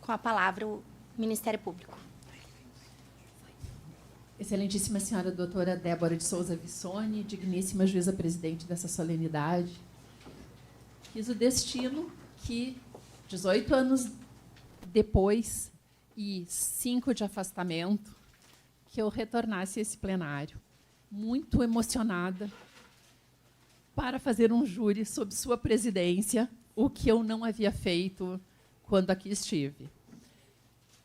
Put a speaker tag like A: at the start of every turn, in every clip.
A: Com a palavra, o Ministério Público.
B: Excelentíssima senhora doutora Débora de Souza Vissone, digníssima juíza-presidente dessa solenidade, quis o destino que, 18 anos depois e 5 de afastamento, que eu retornasse a esse plenário, muito emocionada, para fazer um júri sob sua presidência, o que eu não havia feito quando aqui estive.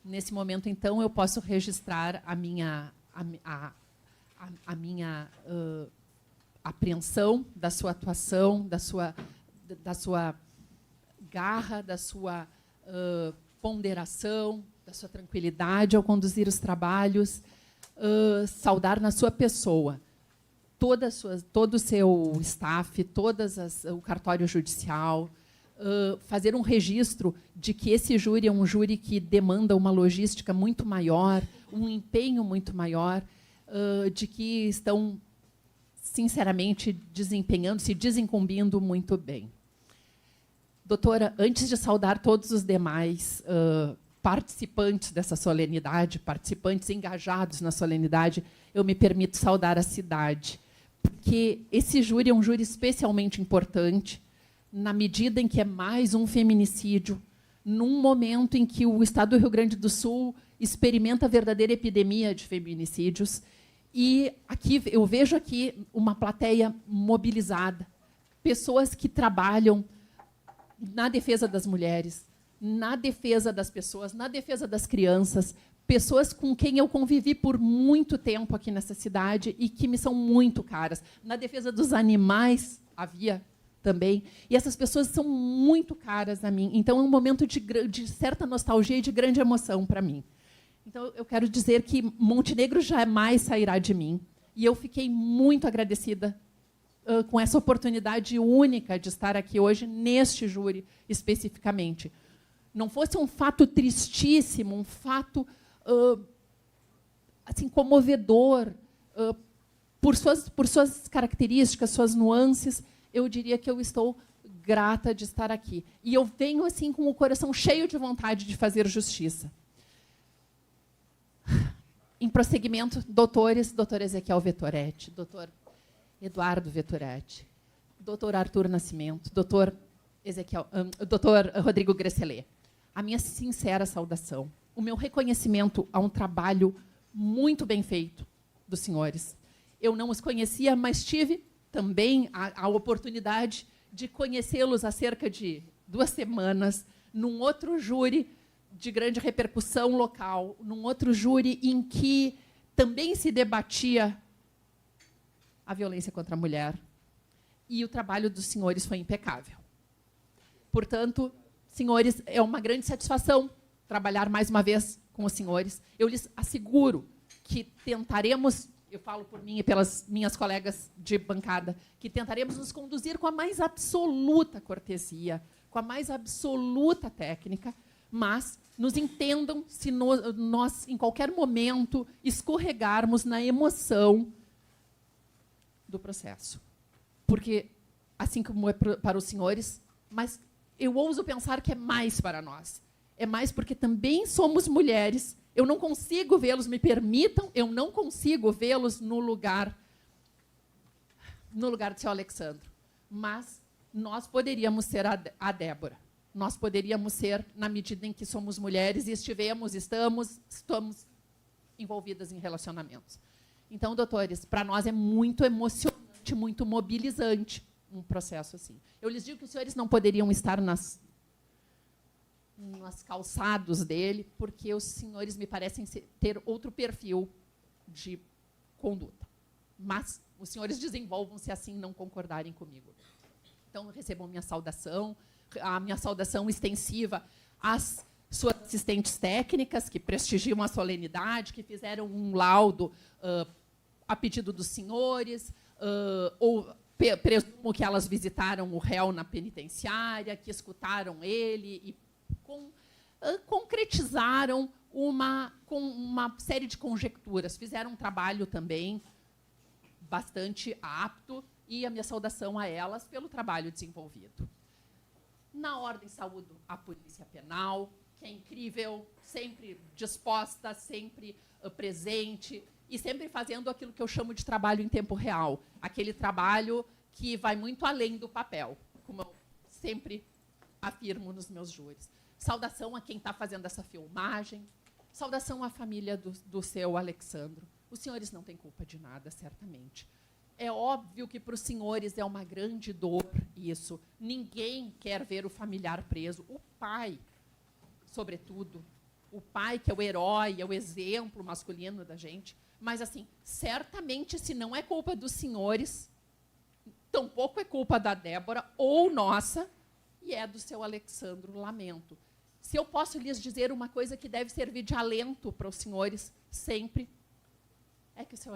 B: Nesse momento, então, eu posso registrar a minha apreensão da sua atuação, da sua garra, da sua ponderação, da sua tranquilidade ao conduzir os trabalhos, saudar na sua pessoa todo o seu staff, o cartório judicial, fazer um registro de que esse júri é um júri que demanda uma logística muito maior, um empenho muito maior, de que estão, sinceramente, desempenhando-se, desincumbindo muito bem. Doutora, antes de saudar todos os demais participantes dessa solenidade, participantes engajados na solenidade, eu me permito saudar a cidade, porque esse júri é um júri especialmente importante, na medida em que é mais um feminicídio, num momento em que o Estado do Rio Grande do Sul experimenta a verdadeira epidemia de feminicídios. E aqui eu vejo aqui uma plateia mobilizada, pessoas que trabalham na defesa das mulheres, na defesa das pessoas, na defesa das crianças, pessoas com quem eu convivi por muito tempo aqui nessa cidade e que me são muito caras. Na defesa dos animais havia também. E essas pessoas são muito caras a mim. Então, é um momento de certa nostalgia e de grande emoção para mim. Então, eu quero dizer que Montenegro jamais sairá de mim. E eu fiquei muito agradecida com essa oportunidade única de estar aqui hoje, neste júri, especificamente. Não fosse um fato tristíssimo, um fato assim, comovedor, por suas características, suas nuances, eu diria que eu estou grata de estar aqui. E eu venho assim com o coração cheio de vontade de fazer justiça. Em prosseguimento, doutores, doutor Ezequiel Vettoretti, doutor Eduardo Vettoretti, doutor Arthur Nascimento, doutor Rodrigo Gresselê, a minha sincera saudação, o meu reconhecimento a um trabalho muito bem feito dos senhores. Eu não os conhecia, mas tive também a oportunidade de conhecê-los há cerca de 2 semanas, num outro júri de grande repercussão local, num outro júri em que também se debatia a violência contra a mulher. E o trabalho dos senhores foi impecável. Portanto, senhores, é uma grande satisfação trabalhar mais uma vez com os senhores. Eu lhes asseguro que tentaremos, eu falo por mim e pelas minhas colegas de bancada, que tentaremos nos conduzir com a mais absoluta cortesia, com a mais absoluta técnica, mas nos entendam se nós, em qualquer momento, escorregarmos na emoção do processo. Porque, assim como é para os senhores, mas eu ouso pensar que é mais para nós. É mais porque também somos mulheres. Eu não consigo vê-los, me permitam, eu não consigo vê-los no lugar de seu Alexandro. Mas nós poderíamos ser a Débora. Nós poderíamos ser, na medida em que somos mulheres e estamos envolvidas em relacionamentos. Então, doutores, para nós é muito emocionante, muito mobilizante um processo assim. Eu lhes digo que os senhores não poderiam estar nas calçados dele, porque os senhores me parecem ter outro perfil de conduta. Mas os senhores desenvolvam-se assim, não concordarem comigo. Então, recebam minha saudação, a minha saudação extensiva às suas assistentes técnicas, que prestigiam a solenidade, que fizeram um laudo a pedido dos senhores, ou presumo que elas visitaram o réu na penitenciária, que escutaram ele e concretizaram com uma série de conjecturas. Fizeram um trabalho também bastante apto, e a minha saudação a elas pelo trabalho desenvolvido. Na ordem, saúdo a Polícia Penal, que é incrível, sempre disposta, sempre presente e sempre fazendo aquilo que eu chamo de trabalho em tempo real. Aquele trabalho que vai muito além do papel, como eu sempre afirmo nos meus júris. Saudação a quem está fazendo essa filmagem, saudação à família do seu Alexandro. Os senhores não têm culpa de nada, certamente. É óbvio que para os senhores é uma grande dor isso. Ninguém quer ver o familiar preso. O pai, sobretudo, o pai que é o herói, é o exemplo masculino da gente. Mas, assim, certamente, se não é culpa dos senhores, tampouco é culpa da Débora ou nossa, e é do seu Alexandro, lamento. Se eu posso lhes dizer uma coisa que deve servir de alento para os senhores, sempre, é que o seu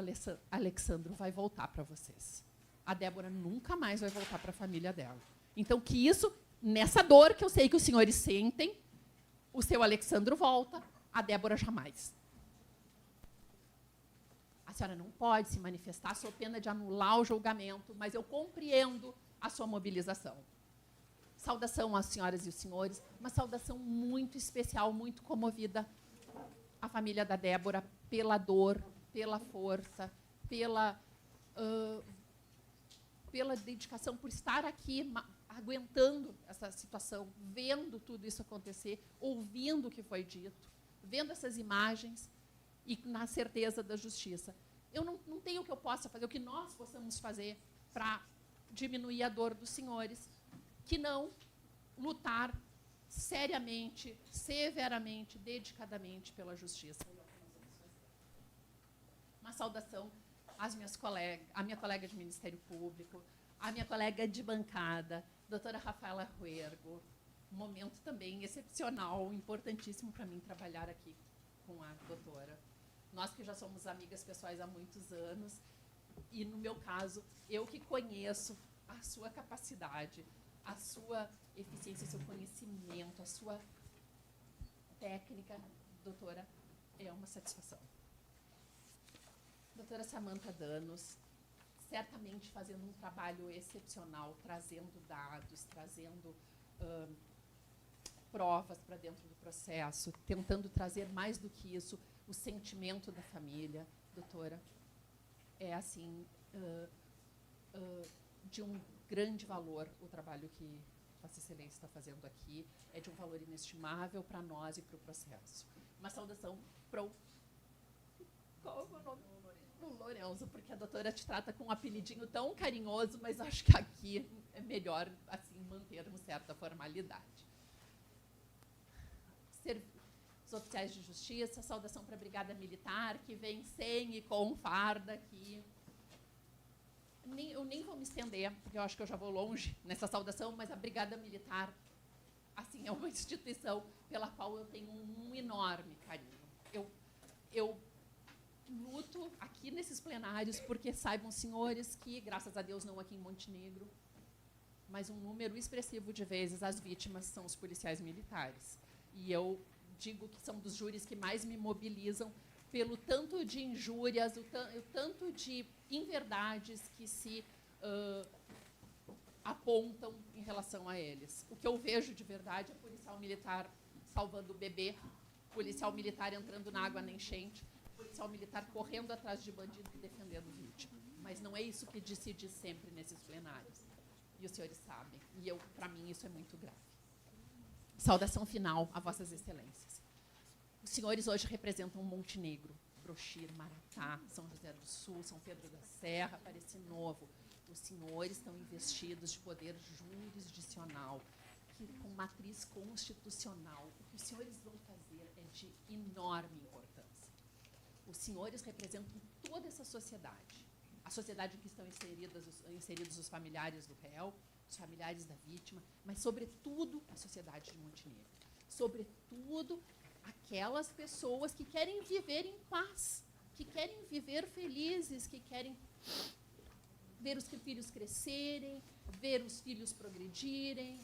B: Alexandro vai voltar para vocês. A Débora nunca mais vai voltar para a família dela. Então, que isso, nessa dor que eu sei que os senhores sentem, o seu Alexandro volta, a Débora jamais. A senhora não pode se manifestar sob pena de anular o julgamento, mas eu compreendo a sua mobilização. Saudação às senhoras e os senhores, uma saudação muito especial, muito comovida à família da Débora pela dor, pela força, pela dedicação, por estar aqui aguentando essa situação, vendo tudo isso acontecer, ouvindo o que foi dito, vendo essas imagens e na certeza da justiça. Eu não tenho o que eu possa fazer, o que nós possamos fazer para diminuir a dor dos senhores, que não lutar seriamente, severamente, dedicadamente pela justiça. Uma saudação às minhas colegas, à minha colega de Ministério Público, à minha colega de bancada, doutora Rafaela Ruergo. Um momento também excepcional, importantíssimo para mim trabalhar aqui com a doutora. Nós que já somos amigas pessoais há muitos anos, e no meu caso, eu que conheço a sua capacidade, a sua eficiência, o seu conhecimento, a sua técnica, doutora, é uma satisfação. Doutora Samantha Danos, certamente fazendo um trabalho excepcional, trazendo dados, trazendo provas para dentro do processo, tentando trazer mais do que isso, o sentimento da família. Doutora, é assim, de um grande valor o trabalho que Vossa Excelência está fazendo aqui, é de um valor inestimável para nós e para o processo. Uma saudação para o... Qual é o nome? O Lourenço, porque a doutora te trata com um apelidinho tão carinhoso, mas acho que aqui é melhor assim mantermos certa formalidade. Os oficiais de justiça, saudação para a Brigada Militar, que vem sem e com farda aqui. Eu nem vou me estender, porque eu acho que eu já vou longe nessa saudação, mas a Brigada Militar, assim, é uma instituição pela qual eu tenho um enorme carinho. Eu luto aqui nesses plenários porque saibam, senhores, que, graças a Deus, não aqui em Montenegro, mas um número expressivo de vezes as vítimas são os policiais militares. E eu digo que são dos júris que mais me mobilizam pelo tanto de injúrias, o tanto de inverdades que se apontam em relação a eles. O que eu vejo de verdade é policial militar salvando o bebê, policial militar entrando na água na enchente, policial militar correndo atrás de bandido e defendendo vítima. Mas não é isso que se diz sempre nesses plenários. E os senhores sabem. E para mim, isso é muito grave. Saudação final a Vossas Excelências. Os senhores hoje representam Montenegro, Brochir, Maratá, São José do Sul, São Pedro da Serra, Apareci Novo. Os senhores estão investidos de poder jurisdicional, com matriz constitucional. O que os senhores vão fazer é de enorme importância. Os senhores representam toda essa sociedade, a sociedade em que estão inseridos os familiares do réu, os familiares da vítima, mas, sobretudo, a sociedade de Montenegro. Sobretudo, aquelas pessoas que querem viver em paz, que querem viver felizes, que querem ver os filhos crescerem, ver os filhos progredirem,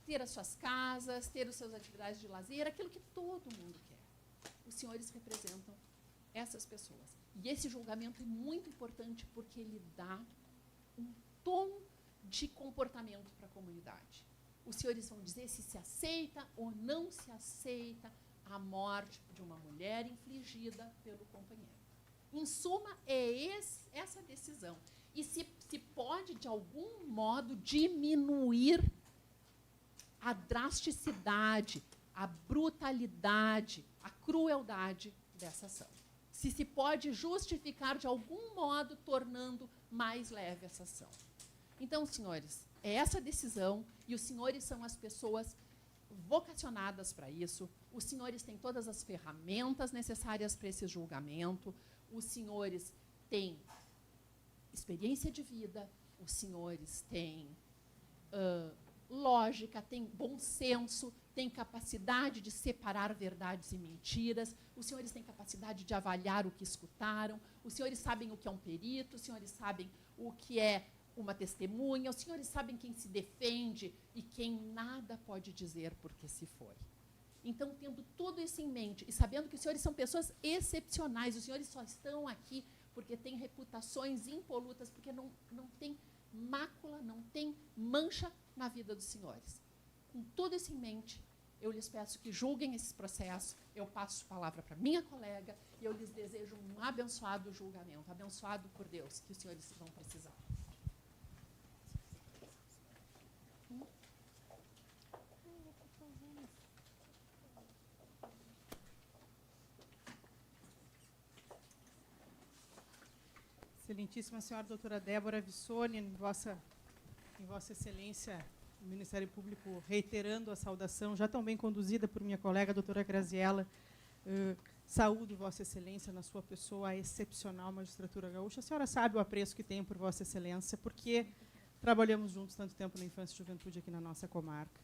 B: ter as suas casas, ter as suas atividades de lazer, aquilo que todo mundo quer. Os senhores representam essas pessoas. E esse julgamento é muito importante porque ele dá um tom de comportamento para a comunidade. Os senhores vão dizer se aceita ou não se aceita a morte de uma mulher infligida pelo companheiro. Em suma, essa decisão. E se pode, de algum modo, diminuir a drasticidade, a brutalidade, a crueldade dessa ação. Se pode justificar, de algum modo, tornando mais leve essa ação. Então, senhores, é essa decisão, e os senhores são as pessoas vocacionadas para isso, os senhores têm todas as ferramentas necessárias para esse julgamento, os senhores têm experiência de vida, os senhores têm lógica, têm bom senso, têm capacidade de separar verdades e mentiras, os senhores têm capacidade de avaliar o que escutaram, os senhores sabem o que é um perito, os senhores sabem o que é uma testemunha, os senhores sabem quem se defende e quem nada pode dizer porque se foi. Então, tendo tudo isso em mente e sabendo que os senhores são pessoas excepcionais, os senhores só estão aqui porque têm reputações impolutas, porque não tem mácula, não tem mancha na vida dos senhores. Com tudo isso em mente, eu lhes peço que julguem esse processo, eu passo a palavra para minha colega e eu lhes desejo um abençoado julgamento, abençoado por Deus, que os senhores vão precisar.
C: Excelentíssima senhora doutora Débora Vissoni, em Vossa Excelência, o Ministério Público, reiterando a saudação, já tão bem conduzida por minha colega, doutora Graziela, saúdo Vossa Excelência na sua pessoa, a excepcional magistratura gaúcha. A senhora sabe o apreço que tenho por Vossa Excelência, porque trabalhamos juntos tanto tempo na infância e juventude aqui na nossa comarca.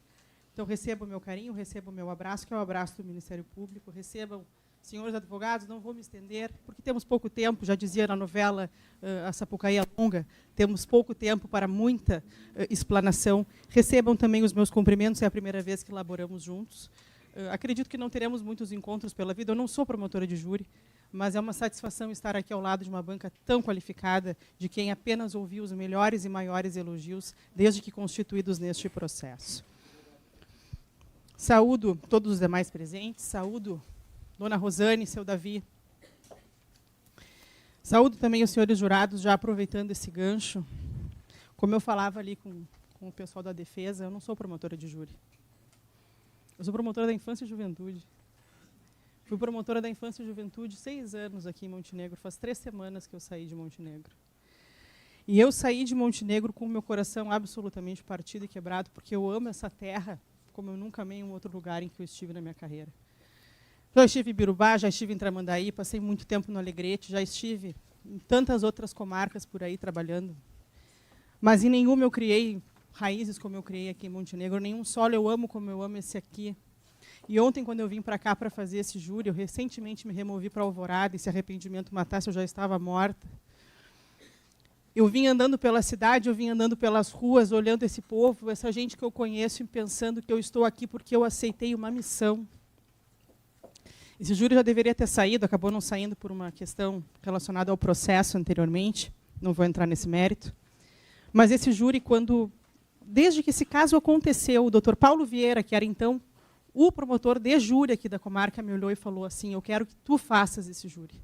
C: Então, receba o meu carinho, receba o meu abraço, que é o abraço do Ministério Público, recebam, senhores advogados, não vou me estender, porque temos pouco tempo, já dizia na novela A Sapucaí é Longa, temos pouco tempo para muita explanação. Recebam também os meus cumprimentos, é a primeira vez que laboramos juntos. Acredito que não teremos muitos encontros pela vida, eu não sou promotora de júri, mas é uma satisfação estar aqui ao lado de uma banca tão qualificada, de quem apenas ouviu os melhores e maiores elogios, desde que constituídos neste processo. Saúdo todos os demais presentes, saúdo Dona Rosane, seu Davi. Saúdo também os senhores jurados, já aproveitando esse gancho. Como eu falava ali com o pessoal da defesa, eu não sou promotora de júri. Eu sou promotora da infância e juventude. Fui promotora da infância e juventude 6 anos aqui em Montenegro. Faz 3 semanas que eu saí de Montenegro. E eu saí de Montenegro com o meu coração absolutamente partido e quebrado, porque eu amo essa terra como eu nunca amei em um outro lugar em que eu estive na minha carreira. Já estive em Birubá, já estive em Tramandaí, passei muito tempo no Alegrete, já estive em tantas outras comarcas por aí trabalhando. Mas em nenhuma eu criei raízes como eu criei aqui em Montenegro, nenhum solo eu amo como eu amo esse aqui. E ontem, quando eu vim para cá para fazer esse júri, eu recentemente me removi para Alvorada, e se arrependimento matasse, eu já estava morta. Eu vim andando pela cidade, eu vim andando pelas ruas, olhando esse povo, essa gente que eu conheço, e pensando que eu estou aqui porque eu aceitei uma missão. Esse júri já deveria ter saído, acabou não saindo por uma questão relacionada ao processo anteriormente, não vou entrar nesse mérito. Mas esse júri, desde que esse caso aconteceu, o doutor Paulo Vieira, que era então o promotor de júri aqui da comarca, me olhou e falou assim: eu quero que tu faças esse júri.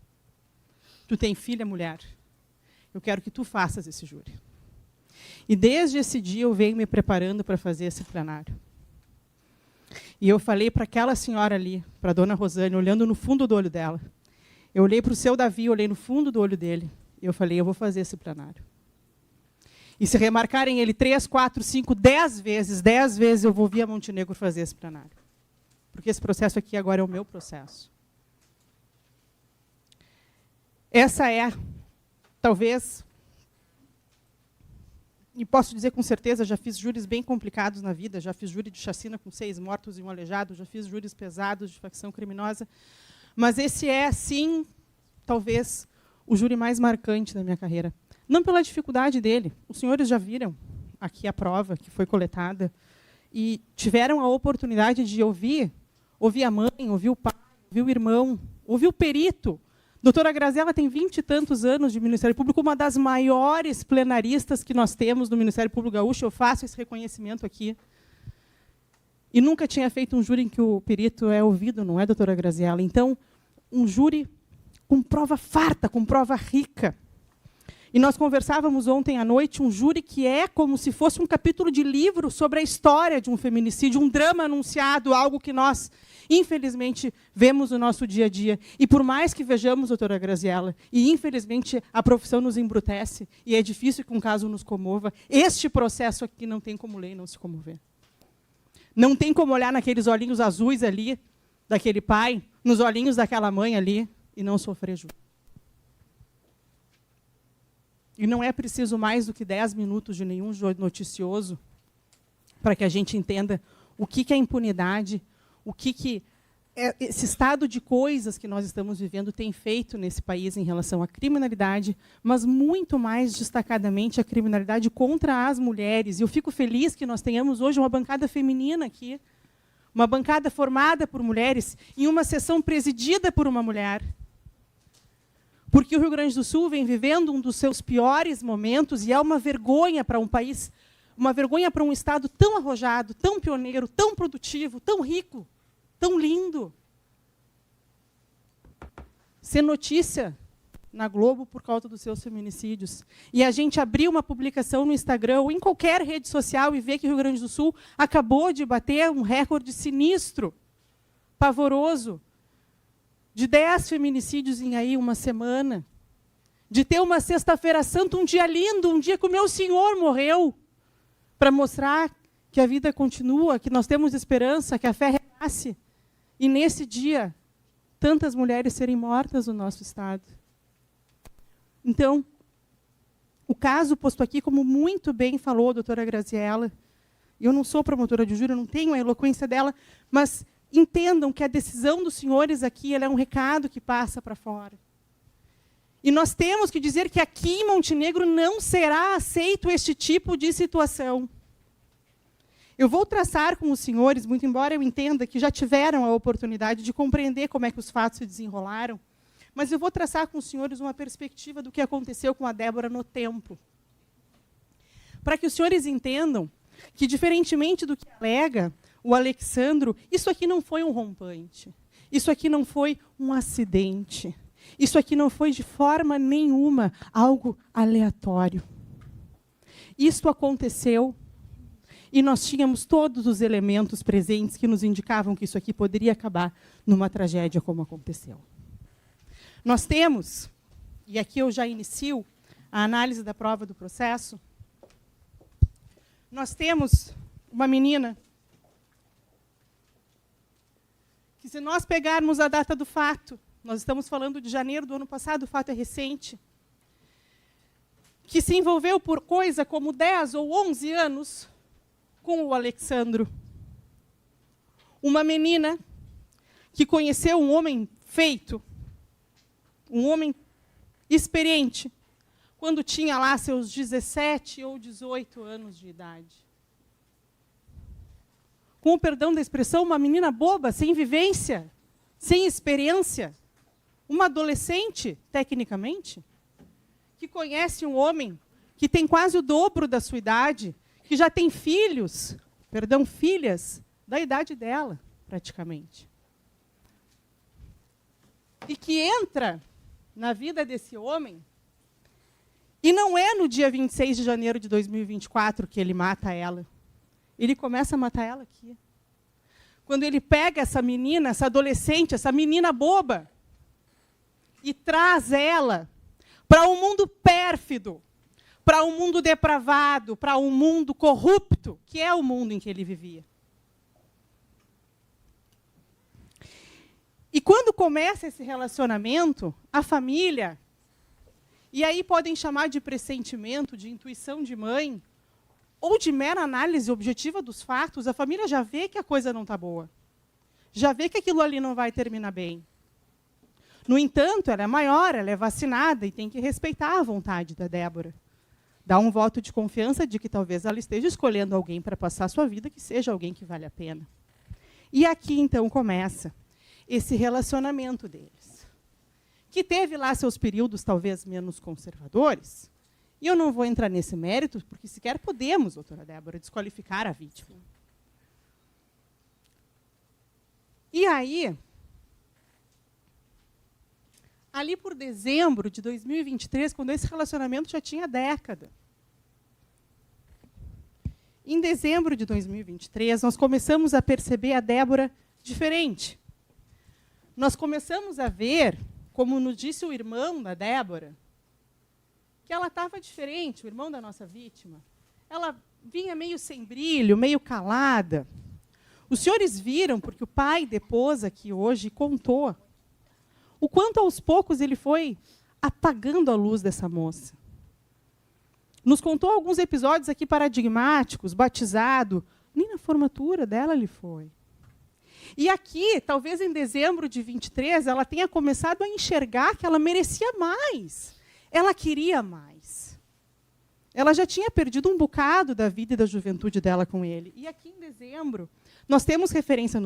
C: Tu tem filha, mulher? Eu quero que tu faças esse júri. E desde esse dia eu venho me preparando para fazer esse plenário. E eu falei para aquela senhora ali, para a dona Rosane, olhando no fundo do olho dela. Eu olhei para o seu Davi, olhei no fundo do olho dele. E eu falei: eu vou fazer esse plenário. E se remarcarem ele 3, 4, 5, 10 vezes eu vou vir a Montenegro fazer esse plenário. Porque esse processo aqui agora é o meu processo. Essa é, talvez, e posso dizer com certeza, já fiz júris bem complicados na vida, já fiz júri de chacina com 6 mortos e um aleijado, já fiz júris pesados de facção criminosa, mas esse é, sim, talvez, o júri mais marcante da minha carreira. Não pela dificuldade dele, os senhores já viram aqui a prova que foi coletada e tiveram a oportunidade de ouvir a mãe, ouvir o pai, ouvir o irmão, ouvir o perito. Doutora Graziela tem 20 e tantos anos de Ministério Público, uma das maiores plenaristas que nós temos no Ministério Público Gaúcho, eu faço esse reconhecimento aqui. E nunca tinha feito um júri em que o perito é ouvido, não é, doutora Graziella? Então, um júri com prova farta, com prova rica. E nós conversávamos ontem à noite, um júri que é como se fosse um capítulo de livro sobre a história de um feminicídio, um drama anunciado, algo que nós, infelizmente, vemos no nosso dia a dia. E por mais que vejamos, doutora Graziella, e infelizmente a profissão nos embrutece, e é difícil que um caso nos comova, este processo aqui não tem como lei não se comover. Não tem como olhar naqueles olhinhos azuis ali, daquele pai, nos olhinhos daquela mãe ali, e não sofrer júri. E não é preciso mais do que 10 minutos de nenhum noticioso para que a gente entenda o que é impunidade, o que esse estado de coisas que nós estamos vivendo tem feito nesse país em relação à criminalidade, mas muito mais destacadamente a criminalidade contra as mulheres. E eu fico feliz que nós tenhamos hoje uma bancada feminina aqui, uma bancada formada por mulheres, em uma sessão presidida por uma mulher. Porque o Rio Grande do Sul vem vivendo um dos seus piores momentos, e é uma vergonha para um país, uma vergonha para um estado tão arrojado, tão pioneiro, tão produtivo, tão rico, tão lindo. Ser notícia na Globo por causa dos seus feminicídios. E a gente abrir uma publicação no Instagram ou em qualquer rede social e ver que o Rio Grande do Sul acabou de bater um recorde sinistro, pavoroso, de 10 feminicídios em aí uma semana, de ter uma sexta-feira santa, um dia lindo, um dia que o meu senhor morreu, para mostrar que a vida continua, que nós temos esperança, que a fé renasce. E nesse dia, tantas mulheres serem mortas no nosso estado. Então, o caso posto aqui, como muito bem falou a doutora Graziella, eu não sou promotora de júri, eu não tenho a eloquência dela, mas entendam que a decisão dos senhores aqui ela é um recado que passa para fora. E nós temos que dizer que aqui em Montenegro não será aceito este tipo de situação. Eu vou traçar com os senhores, muito embora eu entenda que já tiveram a oportunidade de compreender como é que os fatos se desenrolaram, mas eu vou traçar com os senhores uma perspectiva do que aconteceu com a Débora no tempo. Para que os senhores entendam que, diferentemente do que alega o Alexandro, isso aqui não foi um rompante. Isso aqui não foi um acidente. Isso aqui não foi, de forma nenhuma, algo aleatório. Isso aconteceu e nós tínhamos todos os elementos presentes que nos indicavam que isso aqui poderia acabar numa tragédia como aconteceu. Nós temos, e aqui eu já inicio a análise da prova do processo, nós temos uma menina que, se nós pegarmos a data do fato, nós estamos falando de janeiro do ano passado, o fato é recente, que se envolveu por coisa como 10 ou 11 anos com o Alexandro. Uma menina que conheceu um homem feito, um homem experiente, quando tinha lá seus 17 ou 18 anos de idade. Com o perdão da expressão, uma menina boba, sem vivência, sem experiência, uma adolescente, tecnicamente, que conhece um homem que tem quase o dobro da sua idade, que já tem filhas da idade dela, praticamente. E que entra na vida desse homem, e não é no dia 26 de janeiro de 2024 que ele mata ela. Ele começa a matar ela aqui. Quando ele pega essa menina, essa adolescente, essa menina boba, e traz ela para um mundo pérfido, para um mundo depravado, para um mundo corrupto, que é o mundo em que ele vivia. E quando começa esse relacionamento, a família, e aí podem chamar de pressentimento, de intuição de mãe, ou de mera análise objetiva dos fatos, a família já vê que a coisa não está boa. Já vê que aquilo ali não vai terminar bem. No entanto, ela é maior, ela é vacinada e tem que respeitar a vontade da Débora. Dá um voto de confiança de que talvez ela esteja escolhendo alguém para passar a sua vida que seja alguém que vale a pena. E aqui, então, começa esse relacionamento deles, que teve lá seus períodos talvez menos conservadores, e eu não vou entrar nesse mérito, porque sequer podemos, doutora Débora, desqualificar a vítima. aí, ali por dezembro de 2023, quando esse relacionamento já tinha década, em dezembro de 2023, nós começamos a perceber a Débora diferente. Nós começamos a ver, como nos disse o irmão da Débora, que ela estava diferente, o irmão da nossa vítima. Ela vinha meio sem brilho, meio calada. Os senhores viram, porque o pai depôs aqui hoje e contou, o quanto aos poucos ele foi apagando a luz dessa moça. Nos contou alguns episódios aqui paradigmáticos, batizado, nem na formatura dela ele foi. E aqui, talvez em dezembro de 23, ela tenha começado a enxergar que ela merecia mais. Ela queria mais. Ela já tinha perdido um bocado da vida e da juventude dela com ele. E aqui em dezembro, nós temos referência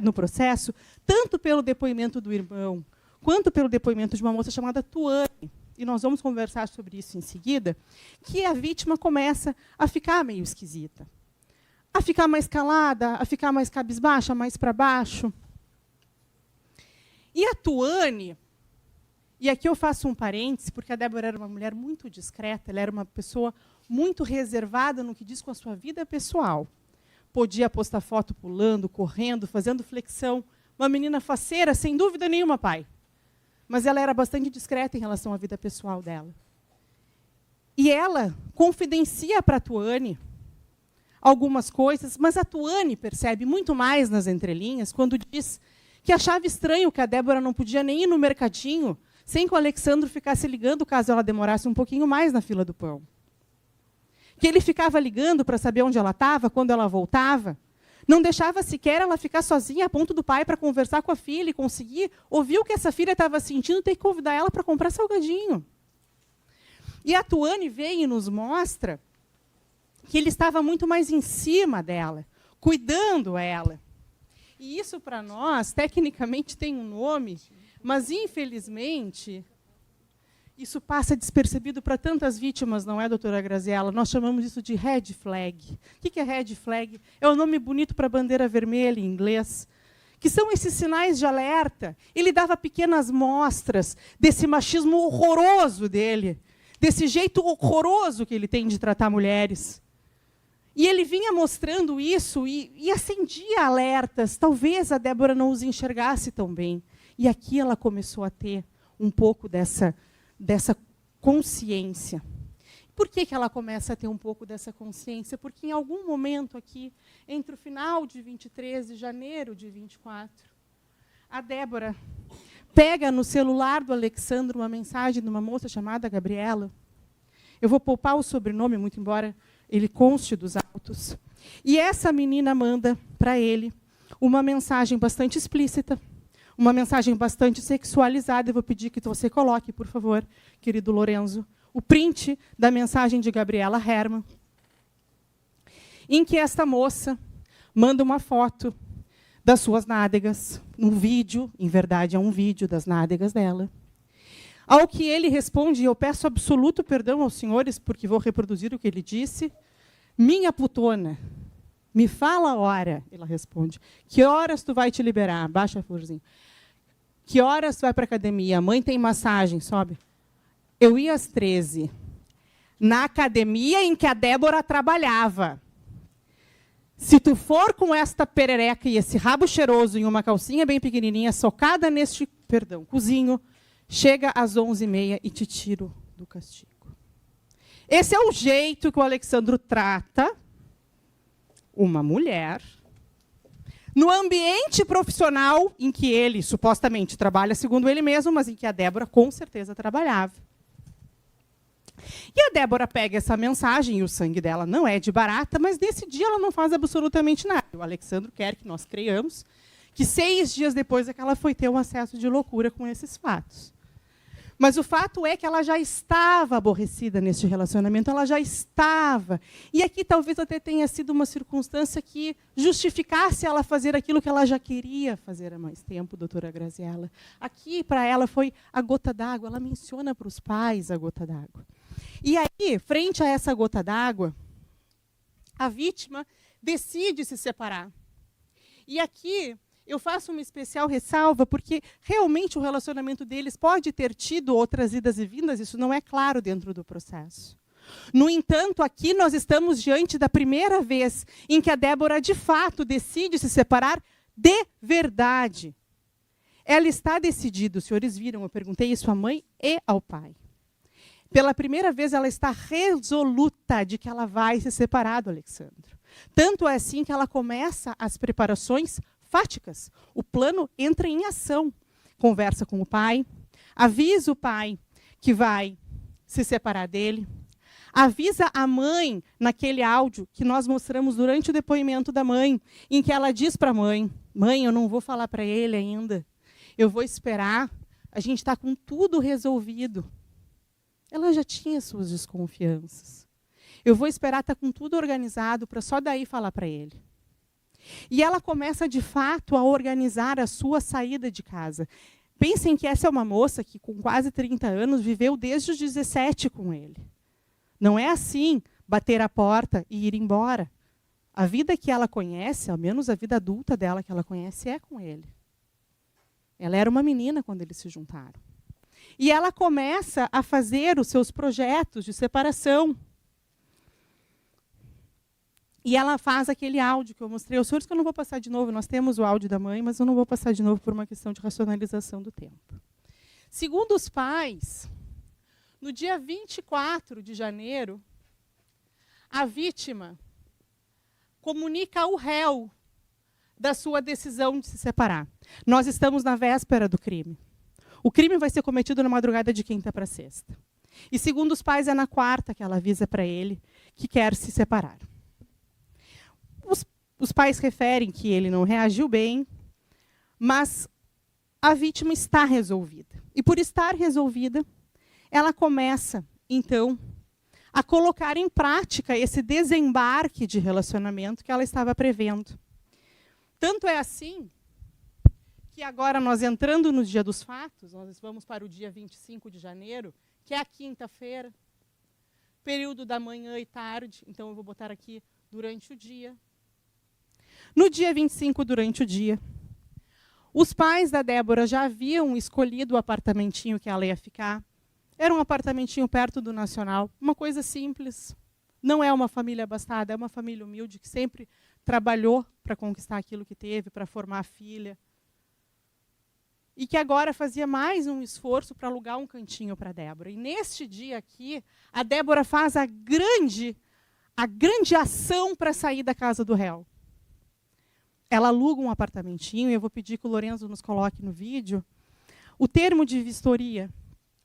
C: no processo, tanto pelo depoimento do irmão, quanto pelo depoimento de uma moça chamada Tuane, e nós vamos conversar sobre isso em seguida, que a vítima começa a ficar meio esquisita. A ficar mais calada, a ficar mais cabisbaixa, mais para baixo. E a Tuane, e aqui eu faço um parêntese, porque a Débora era uma mulher muito discreta, ela era uma pessoa muito reservada no que diz com a sua vida pessoal. Podia postar foto pulando, correndo, fazendo flexão. Uma menina faceira, sem dúvida nenhuma, pai. Mas ela era bastante discreta em relação à vida pessoal dela. E ela confidencia para a Tuane algumas coisas, mas a Tuane percebe muito mais nas entrelinhas quando diz que achava estranho que a Débora não podia nem ir no mercadinho sem que o Alexandro ficasse ligando caso ela demorasse um pouquinho mais na fila do pão. Que ele ficava ligando para saber onde ela estava, quando ela voltava. Não deixava sequer ela ficar sozinha a ponto do pai para conversar com a filha e conseguir ouvir o que essa filha estava sentindo e ter que convidar ela para comprar salgadinho. E a Tuane vem e nos mostra que ele estava muito mais em cima dela, cuidando ela. E isso, para nós, tecnicamente tem um nome, mas, infelizmente, isso passa despercebido para tantas vítimas, não é, doutora Graziella? Nós chamamos isso de red flag. O que é red flag? É o nome bonito para bandeira vermelha, em inglês. Que são esses sinais de alerta. Ele dava pequenas mostras desse machismo horroroso dele, desse jeito horroroso que ele tem de tratar mulheres. E ele vinha mostrando isso e acendia alertas. Talvez a Débora não os enxergasse tão bem. E aqui ela começou a ter um pouco dessa consciência. Por que ela começa a ter um pouco dessa consciência? Porque em algum momento aqui, entre o final de 23 e janeiro de 24, a Débora pega no celular do Alexandro uma mensagem de uma moça chamada Gabriela. Eu vou poupar o sobrenome, muito embora ele conste dos autos. E essa menina manda para ele uma mensagem bastante explícita, uma mensagem bastante sexualizada. Eu vou pedir que você coloque, por favor, querido Lorenzo, o print da mensagem de Gabriela Hermann, em que esta moça manda uma foto das suas nádegas, um vídeo, em verdade é um vídeo das nádegas dela, ao que ele responde, e eu peço absoluto perdão aos senhores, porque vou reproduzir o que ele disse, minha putona, me fala a hora, ela responde, que horas tu vai te liberar? Baixa a florzinha. Que horas tu vai para a academia? A mãe tem massagem, sobe. Eu ia às 13, na academia em que a Débora trabalhava. Se tu for com esta perereca e esse rabo cheiroso em uma calcinha bem pequenininha, socada neste, cozinho, chega às 11h30 e te tiro do castigo. Esse é o jeito que o Alexandro trata uma mulher no ambiente profissional em que ele supostamente trabalha, segundo ele mesmo, mas em que a Débora com certeza trabalhava. E a Débora pega essa mensagem, e o sangue dela não é de barata, mas nesse dia ela não faz absolutamente nada. O Alexandro quer que nós creiamos que 6 dias depois é que ela foi ter um acesso de loucura com esses fatos. Mas o fato é que ela já estava aborrecida neste relacionamento, ela já estava. E aqui talvez até tenha sido uma circunstância que justificasse ela fazer aquilo que ela já queria fazer há mais tempo, doutora Graziella. Aqui, para ela, foi a gota d'água. Ela menciona para os pais a gota d'água. E aí, frente a essa gota d'água, a vítima decide se separar. E aqui eu faço uma especial ressalva porque realmente o relacionamento deles pode ter tido outras idas e vindas, isso não é claro dentro do processo. No entanto, aqui nós estamos diante da primeira vez em que a Débora, de fato, decide se separar de verdade. Ela está decidida, os senhores viram, eu perguntei isso à mãe e ao pai. Pela primeira vez, ela está resoluta de que ela vai se separar do Alexandro. Tanto é assim que ela começa as preparações fáticas. O plano entra em ação. Conversa com o pai, avisa o pai que vai se separar dele, avisa a mãe naquele áudio que nós mostramos durante o depoimento da mãe, em que ela diz para a mãe, mãe, eu não vou falar para ele ainda, eu vou esperar, a gente está com tudo resolvido. Ela já tinha suas desconfianças. Eu vou esperar estar com tudo organizado para só daí falar para ele. E ela começa, de fato, a organizar a sua saída de casa. Pensem que essa é uma moça que, com quase 30 anos, viveu desde os 17 com ele. Não é assim, bater a porta e ir embora. A vida que ela conhece, ao menos a vida adulta dela que ela conhece, é com ele. Ela era uma menina quando eles se juntaram. E ela começa a fazer os seus projetos de separação. E ela faz aquele áudio que eu mostrei aos senhores, que eu não vou passar de novo. Nós temos o áudio da mãe, mas eu não vou passar de novo por uma questão de racionalização do tempo. Segundo os pais, no dia 24 de janeiro, a vítima comunica ao réu da sua decisão de se separar. Nós estamos na véspera do crime. O crime vai ser cometido na madrugada de quinta para sexta. E, segundo os pais, é na quarta que ela avisa para ele que quer se separar. Os pais referem que ele não reagiu bem, mas a vítima está resolvida. E, por estar resolvida, ela começa, então, a colocar em prática esse desembarque de relacionamento que ela estava prevendo. Tanto é assim que agora, nós entrando no dia dos fatos, nós vamos para o dia 25 de janeiro, que é a quinta-feira, período da manhã e tarde, então eu vou botar aqui durante o dia. No dia 25, durante o dia, os pais da Débora já haviam escolhido o apartamentinho que ela ia ficar. Era um apartamentinho perto do Nacional, uma coisa simples. Não é uma família abastada, é uma família humilde que sempre trabalhou para conquistar aquilo que teve, para formar a filha. E que agora fazia mais um esforço para alugar um cantinho para a Débora. E neste dia aqui, a Débora faz a grande ação para sair da casa do réu. Ela aluga um apartamentinho, e eu vou pedir que o Lorenzo nos coloque no vídeo, o termo de vistoria.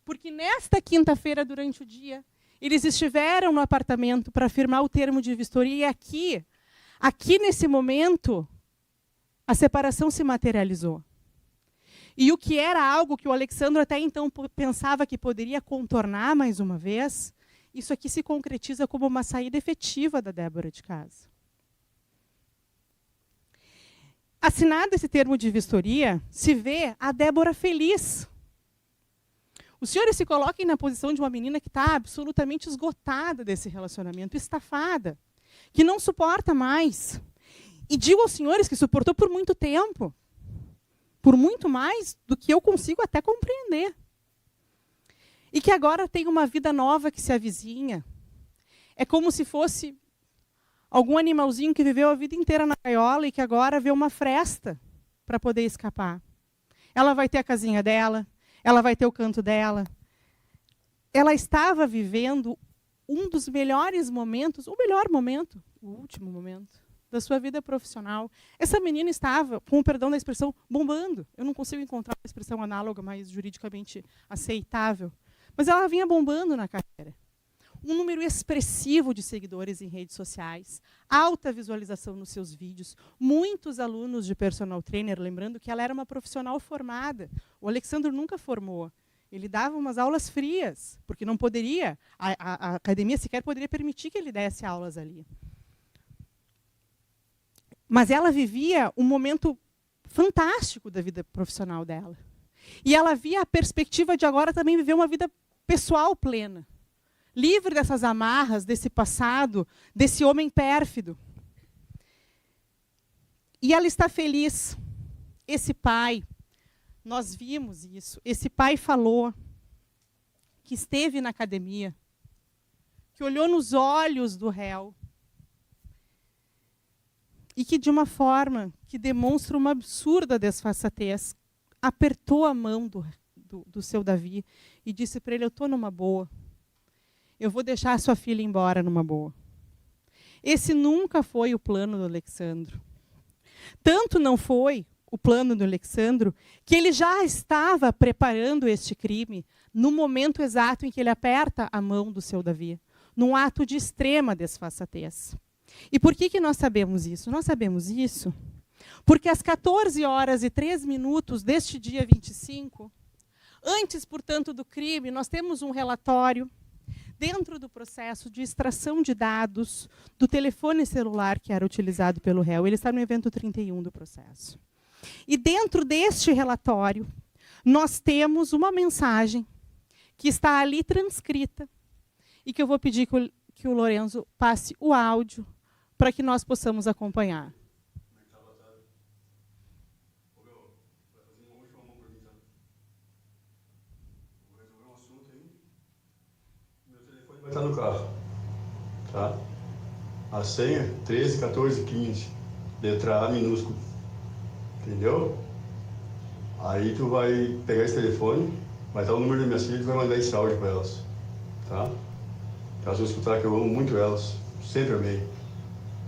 C: Porque nesta quinta-feira, durante o dia, eles estiveram no apartamento para firmar o termo de vistoria, e aqui nesse momento, a separação se materializou. E o que era algo que o Alexandro até então pensava que poderia contornar mais uma vez, isso aqui se concretiza como uma saída efetiva da Débora de casa. Assinado esse termo de vistoria, se vê a Débora feliz. Os senhores se coloquem na posição de uma menina que está absolutamente esgotada desse relacionamento, estafada, que não suporta mais. E digo aos senhores que suportou por muito tempo, por muito mais do que eu consigo até compreender. E que agora tem uma vida nova que se avizinha. É como se fosse algum animalzinho que viveu a vida inteira na gaiola e que agora vê uma fresta para poder escapar. Ela vai ter a casinha dela, ela vai ter o canto dela. Ela estava vivendo um dos melhores momentos, o melhor momento, o último momento da sua vida profissional. Essa menina estava, com o perdão da expressão, bombando. Eu não consigo encontrar uma expressão análoga, mais juridicamente aceitável. Mas ela vinha bombando na carreira. Um número expressivo de seguidores em redes sociais, alta visualização nos seus vídeos, muitos alunos de personal trainer, lembrando que ela era uma profissional formada. O Alexandro nunca formou. Ele dava umas aulas frias, porque não poderia, a academia sequer poderia permitir que ele desse aulas ali. Mas ela vivia um momento fantástico da vida profissional dela. E ela via a perspectiva de agora também viver uma vida pessoal plena. Livre dessas amarras, desse passado, desse homem pérfido. E ela está feliz. esse pai, nós vimos isso, esse pai falou que esteve na academia, que olhou nos olhos do réu e que, de uma forma que demonstra uma absurda desfaçatez, apertou a mão do seu Davi e disse para ele: eu estou numa boa, eu vou deixar a sua filha embora numa boa. Esse nunca foi o plano do Alexandro. Tanto não foi o plano do Alexandro que ele já estava preparando este crime no momento exato em que ele aperta a mão do seu Davi, num ato de extrema desfaçatez. E por que nós sabemos isso? Nós sabemos isso porque às 14h03 deste dia 25, antes, portanto, do crime, nós temos um relatório dentro do processo de extração de dados do telefone celular que era utilizado pelo réu. Ele está no evento 31 do processo. E dentro deste relatório, nós temos uma mensagem que está ali transcrita e que eu vou pedir que o Lorenzo passe o áudio para que nós possamos acompanhar.
D: Vai estar no carro, tá? A senha 13, 14, 15, letra A minúsculo, entendeu? Aí tu vai pegar esse telefone, vai estar o número das minhas filhas e vai mandar esse áudio para elas, tá? Elas vão escutar que eu amo muito elas, sempre amei,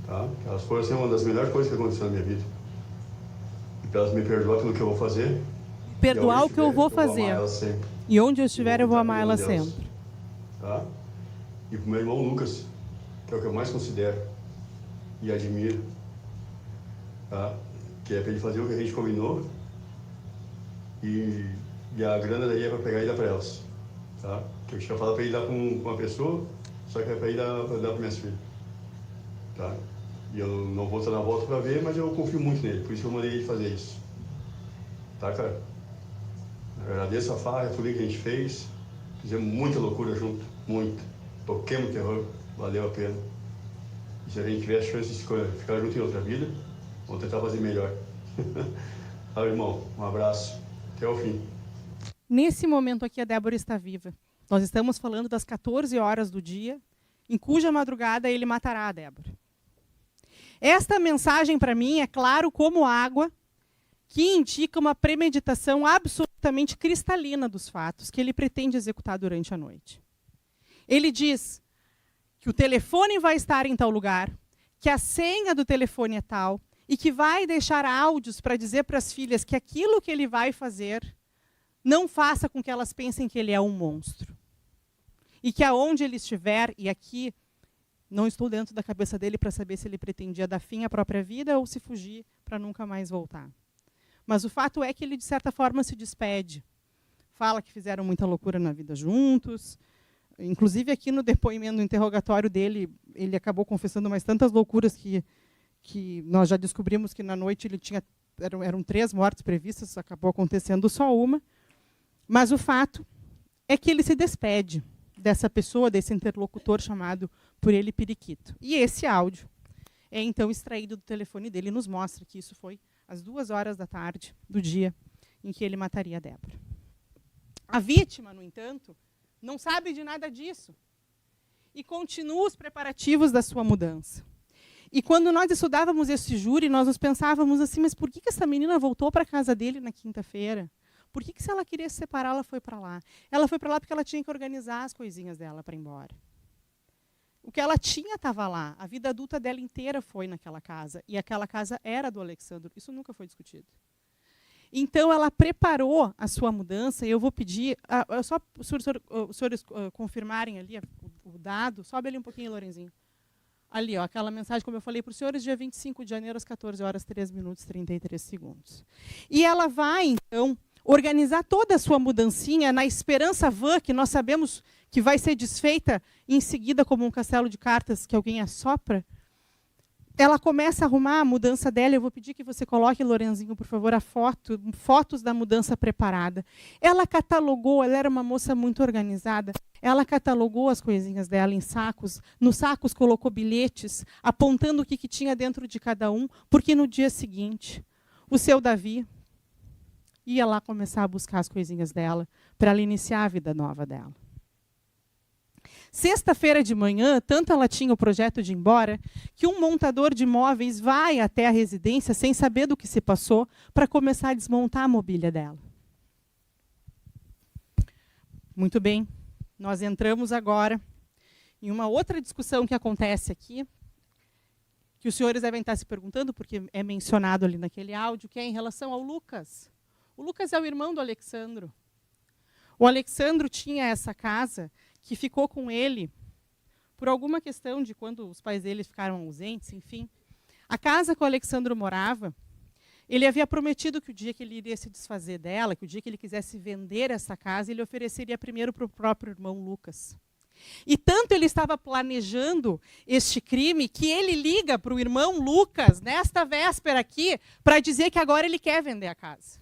D: tá? Elas foram assim, uma das melhores coisas que aconteceu na minha vida. E para elas me perdoar pelo que eu vou fazer.
C: Perdoar o que eu vou fazer.
D: Eu vou amar elas sempre.
C: E onde eu estiver, eu vou amar elas sempre.
D: Tá? E para o meu irmão Lucas, que é o que eu mais considero e admiro, tá? Que é para ele fazer o que a gente combinou e a grana daí é para pegar e dar para elas, tá? Que eu tinha falado para ele dar para uma pessoa, só que é para ele dar para minhas filhas, tá? E eu não vou estar na volta para ver, mas eu confio muito nele, por isso que eu mandei ele fazer isso, tá, cara? Eu agradeço a farra, tudo que a gente fez, fizemos muita loucura junto, muita. Toquemos terror, valeu a pena. E se a gente tiver a chance de ficar junto em outra vida, vamos tentar fazer melhor. Tá, irmão? Um abraço. Até o fim.
C: Nesse momento aqui, a Débora está viva. Nós estamos falando das 14 horas do dia, em cuja madrugada ele matará a Débora. Esta mensagem, para mim, é claro como água, que indica uma premeditação absolutamente cristalina dos fatos que ele pretende executar durante a noite. Ele diz que o telefone vai estar em tal lugar, que a senha do telefone é tal, e que vai deixar áudios para dizer para as filhas que aquilo que ele vai fazer não faça com que elas pensem que ele é um monstro. E que aonde ele estiver, e aqui não estou dentro da cabeça dele para saber se ele pretendia dar fim à própria vida ou se fugir para nunca mais voltar. Mas o fato é que ele, de certa forma, se despede. Fala que fizeram muita loucura na vida juntos. Inclusive, aqui no depoimento, no interrogatório dele, ele acabou confessando mais tantas loucuras que nós já descobrimos que na noite ele tinha, eram 3 mortes previstas, acabou acontecendo só uma. Mas o fato é que ele se despede dessa pessoa, desse interlocutor chamado por ele Periquito. E esse áudio é, então, extraído do telefone dele e nos mostra que isso foi às 2h da tarde do dia em que ele mataria a Débora. A vítima, no entanto, não sabe de nada disso e continua os preparativos da sua mudança. E quando nós estudávamos esse júri, nós nos pensávamos assim, mas por que essa menina voltou para a casa dele na quinta-feira? Por que se ela queria se separar, ela foi para lá? Ela foi para lá porque ela tinha que organizar as coisinhas dela para ir embora. O que ela tinha estava lá. A vida adulta dela inteira foi naquela casa. E aquela casa era do Alexandro. Isso nunca foi discutido. Então, ela preparou a sua mudança, e eu vou pedir, só os senhores confirmarem ali o dado, sobe ali um pouquinho, Lorenzinho. Ali, ó, aquela mensagem, como eu falei para os senhores, dia 25 de janeiro, às 14h03 E ela vai, então, organizar toda a sua mudancinha na esperança vã, que nós sabemos que vai ser desfeita em seguida como um castelo de cartas que alguém assopra. Ela começa a arrumar a mudança dela. Eu vou pedir que você coloque, Lorenzinho, por favor, fotos da mudança preparada. Ela catalogou, ela era uma moça muito organizada, ela catalogou as coisinhas dela em sacos. Nos sacos colocou bilhetes, apontando o que tinha dentro de cada um, porque no dia seguinte, o seu Davi ia lá começar a buscar as coisinhas dela para ela iniciar a vida nova dela. Sexta-feira de manhã, tanto ela tinha o projeto de ir embora, que um montador de móveis vai até a residência sem saber do que se passou para começar a desmontar a mobília dela. Muito bem, nós entramos agora em uma outra discussão que acontece aqui, que os senhores devem estar se perguntando, porque é mencionado ali naquele áudio, que é em relação ao Lucas. O Lucas é o irmão do Alexandro. O Alexandro tinha essa casa que ficou com ele por alguma questão de quando os pais dele ficaram ausentes, enfim. A casa que o Alexandro morava, ele havia prometido que o dia que ele iria se desfazer dela, que o dia que ele quisesse vender essa casa, ele ofereceria primeiro para o próprio irmão Lucas. E tanto ele estava planejando este crime que ele liga para o irmão Lucas, nesta véspera aqui, para dizer que agora ele quer vender a casa.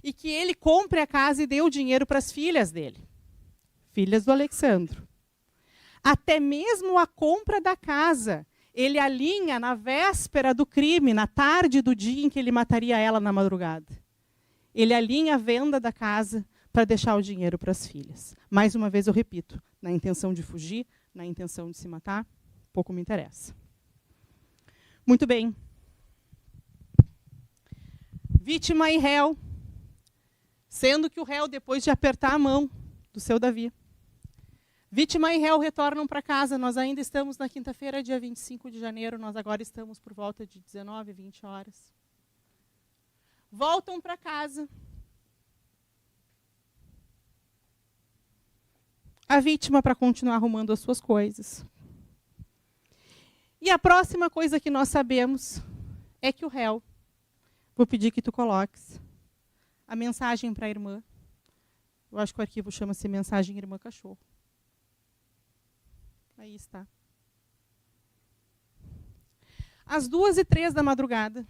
C: E que ele compre a casa e dê o dinheiro para as filhas dele. Filhas do Alexandro. Até mesmo a compra da casa, ele alinha na véspera do crime, na tarde do dia em que ele mataria ela na madrugada. Ele alinha a venda da casa para deixar o dinheiro para as filhas. Mais uma vez eu repito, na intenção de fugir, na intenção de se matar, pouco me interessa. Muito bem. Vítima e réu, sendo que o réu, depois de apertar a mão do seu Davi, vítima e réu retornam para casa. Nós ainda estamos na quinta-feira, dia 25 de janeiro, nós agora estamos por volta de 19, 20 horas. Voltam para casa. A vítima para continuar arrumando as suas coisas. E a próxima coisa que nós sabemos é que o réu, vou pedir que tu coloques a mensagem para a irmã. Eu acho que o arquivo chama-se Mensagem Irmã Cachorro. Aí está. Às 2h03 da madrugada,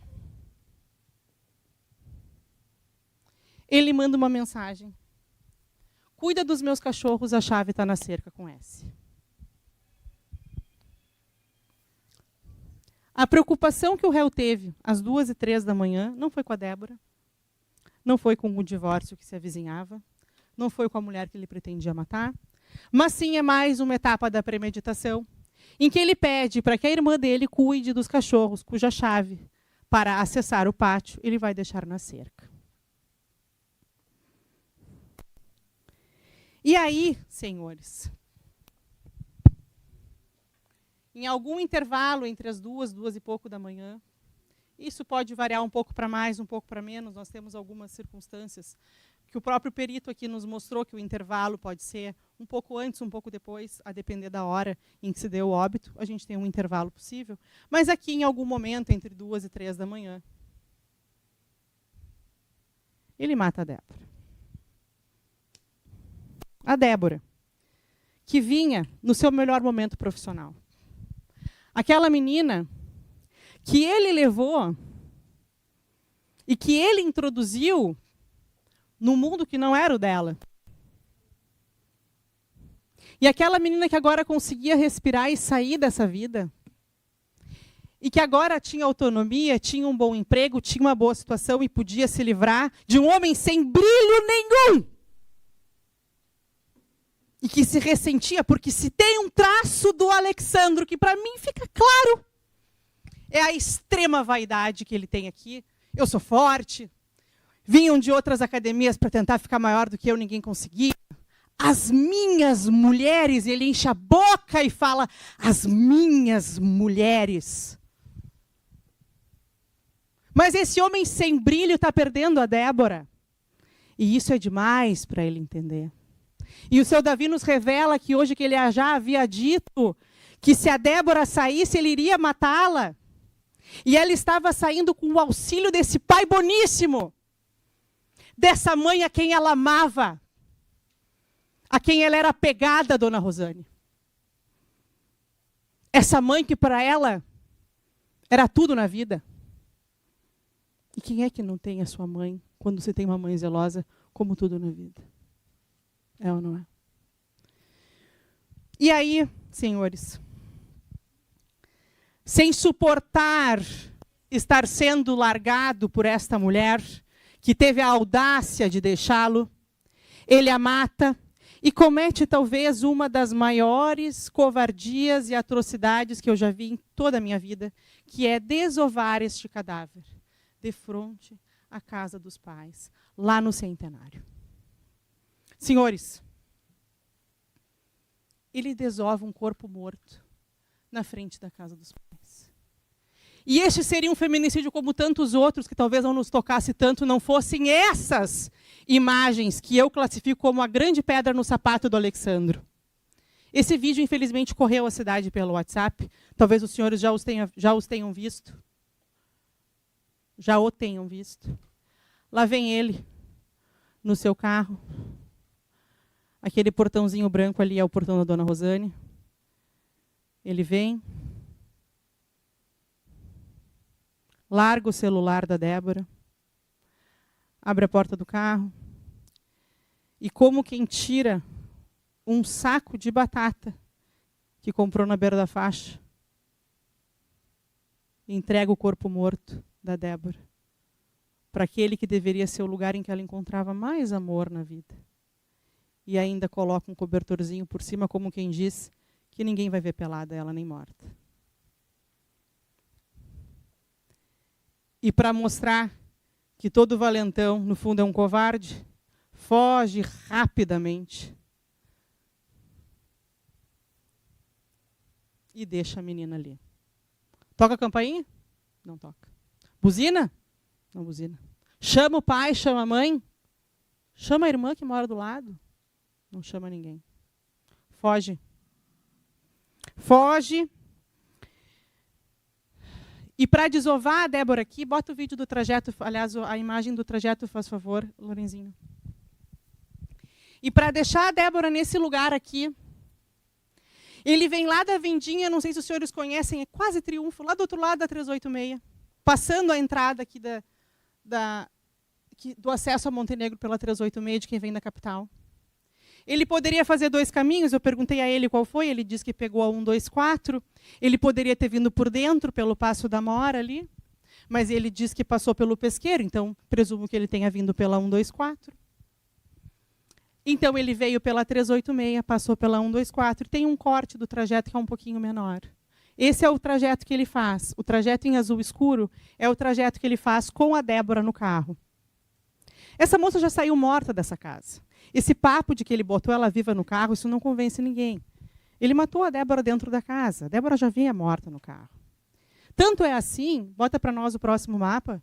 C: ele manda uma mensagem. Cuida dos meus cachorros, a chave está na cerca com S. A preocupação que o réu teve às 2h03 da manhã não foi com a Débora, não foi com o divórcio que se avizinhava, não foi com a mulher que ele pretendia matar, mas sim é mais uma etapa da premeditação, em que ele pede para que a irmã dele cuide dos cachorros, cuja chave, para acessar o pátio, ele vai deixar na cerca. E aí, senhores, em algum intervalo entre as 2 e pouco da manhã, isso pode variar um pouco para mais, um pouco para menos, nós temos algumas circunstâncias que o próprio perito aqui nos mostrou que o intervalo pode ser um pouco antes, um pouco depois, a depender da hora em que se deu o óbito, a gente tem um intervalo possível, mas aqui em algum momento entre 2 e 3 da manhã, ele mata a Débora. A Débora, que vinha no seu melhor momento profissional. Aquela menina que ele levou e que ele introduziu no mundo que não era o dela. E aquela menina que agora conseguia respirar e sair dessa vida. E que agora tinha autonomia, tinha um bom emprego, tinha uma boa situação e podia se livrar de um homem sem brilho nenhum. E que se ressentia, porque se tem um traço do Alexandro que para mim fica claro, é a extrema vaidade que ele tem aqui. Eu sou forte, vinham de outras academias para tentar ficar maior do que eu, ninguém conseguia. As minhas mulheres, ele enche a boca e fala, as minhas mulheres. Mas esse homem sem brilho está perdendo a Débora. E isso é demais para ele entender. E o seu Davi nos revela que hoje que ele já havia dito que se a Débora saísse, ele iria matá-la. E ela estava saindo com o auxílio desse pai boníssimo, dessa mãe a quem ela amava, a quem ela era apegada, Dona Rosane. Essa mãe que para ela era tudo na vida. E quem é que não tem a sua mãe quando você tem uma mãe zelosa como tudo na vida? É ou não é? E aí, senhores, sem suportar estar sendo largado por esta mulher, que teve a audácia de deixá-lo, ele a mata e comete talvez uma das maiores covardias e atrocidades que eu já vi em toda a minha vida, que é desovar este cadáver de frente à casa dos pais, lá no Centenário. Senhores, ele desova um corpo morto na frente da casa dos pais. E este seria um feminicídio como tantos outros, que talvez não nos tocasse tanto, não fossem essas imagens que eu classifico como a grande pedra no sapato do Alexandro. Esse vídeo, infelizmente, correu a cidade pelo WhatsApp. Talvez os senhores já os tenham visto. Já o tenham visto. Lá vem ele, no seu carro. Aquele portãozinho branco ali é o portão da Dona Rosane. Ele vem, larga o celular da Débora, abre a porta do carro e, como quem tira um saco de batata que comprou na beira da faixa, entrega o corpo morto da Débora para aquele que deveria ser o lugar em que ela encontrava mais amor na vida. E ainda coloca um cobertorzinho por cima, como quem diz que ninguém vai ver pelada ela nem morta. E para mostrar que todo valentão, no fundo, é um covarde, foge rapidamente e deixa a menina ali. Toca a campainha? Não toca. Buzina? Não buzina. Chama o pai, chama a mãe? Chama a irmã que mora do lado? Não chama ninguém. Foge. Foge. E para desovar a Débora aqui, bota o vídeo do trajeto, aliás, a imagem do trajeto, faz favor, Lorenzinho. E para deixar a Débora nesse lugar aqui, ele vem lá da Vendinha, não sei se os senhores conhecem, é quase Triunfo, lá do outro lado da 386, passando a entrada aqui do acesso a Montenegro pela 386, de quem vem da capital. Ele poderia fazer dois caminhos, eu perguntei a ele qual foi, ele disse que pegou a 124, ele poderia ter vindo por dentro, pelo Passo da Mora ali, mas ele disse que passou pelo Pesqueiro, então presumo que ele tenha vindo pela 124. Então ele veio pela 386, passou pela 124, e tem um corte do trajeto que é um pouquinho menor. Esse é o trajeto que ele faz. O trajeto em azul escuro é o trajeto que ele faz com a Débora no carro. Essa moça já saiu morta dessa casa. Esse papo de que ele botou ela viva no carro, isso não convence ninguém. Ele matou a Débora dentro da casa. A Débora já vinha morta no carro. Tanto é assim, bota para nós o próximo mapa,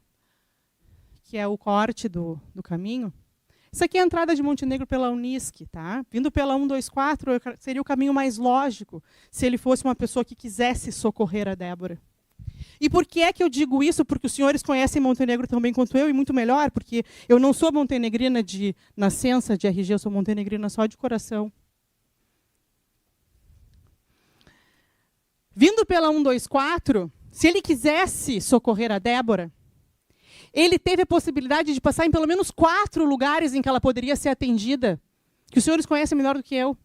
C: que é o corte do caminho. Isso aqui é a entrada de Montenegro pela Unisc, tá? Vindo pela 124 seria o caminho mais lógico, se ele fosse uma pessoa que quisesse socorrer a Débora. E por que é que eu digo isso? Porque os senhores conhecem Montenegro tão bem quanto eu, e muito melhor, porque eu não sou montenegrina de nascença, de RG, eu sou montenegrina só de coração. Vindo pela 124, se ele quisesse socorrer a Débora, ele teve a possibilidade de passar em pelo menos 4 lugares em que ela poderia ser atendida, que os senhores conhecem melhor do que eu.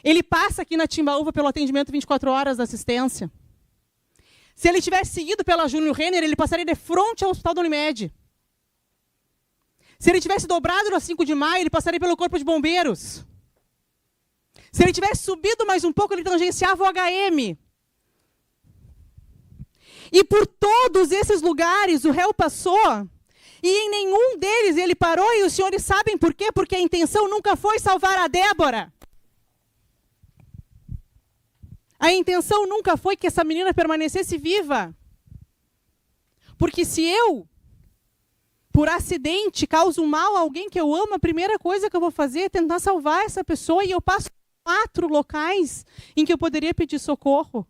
C: Ele passa aqui na Timbaúva pelo atendimento 24 horas da assistência. Se ele tivesse seguido pela Júnior Renner, ele passaria de frente ao Hospital da Unimed. Se ele tivesse dobrado na 5 de maio, ele passaria pelo Corpo de Bombeiros. Se ele tivesse subido mais um pouco, ele tangenciava o HM. E por todos esses lugares o réu passou, e em nenhum deles ele parou, e os senhores sabem por quê? Porque a intenção nunca foi salvar a Débora. A intenção nunca foi que essa menina permanecesse viva. Porque se eu, por acidente, causo mal a alguém que eu amo, a primeira coisa que eu vou fazer é tentar salvar essa pessoa, e eu passo 4 locais em que eu poderia pedir socorro.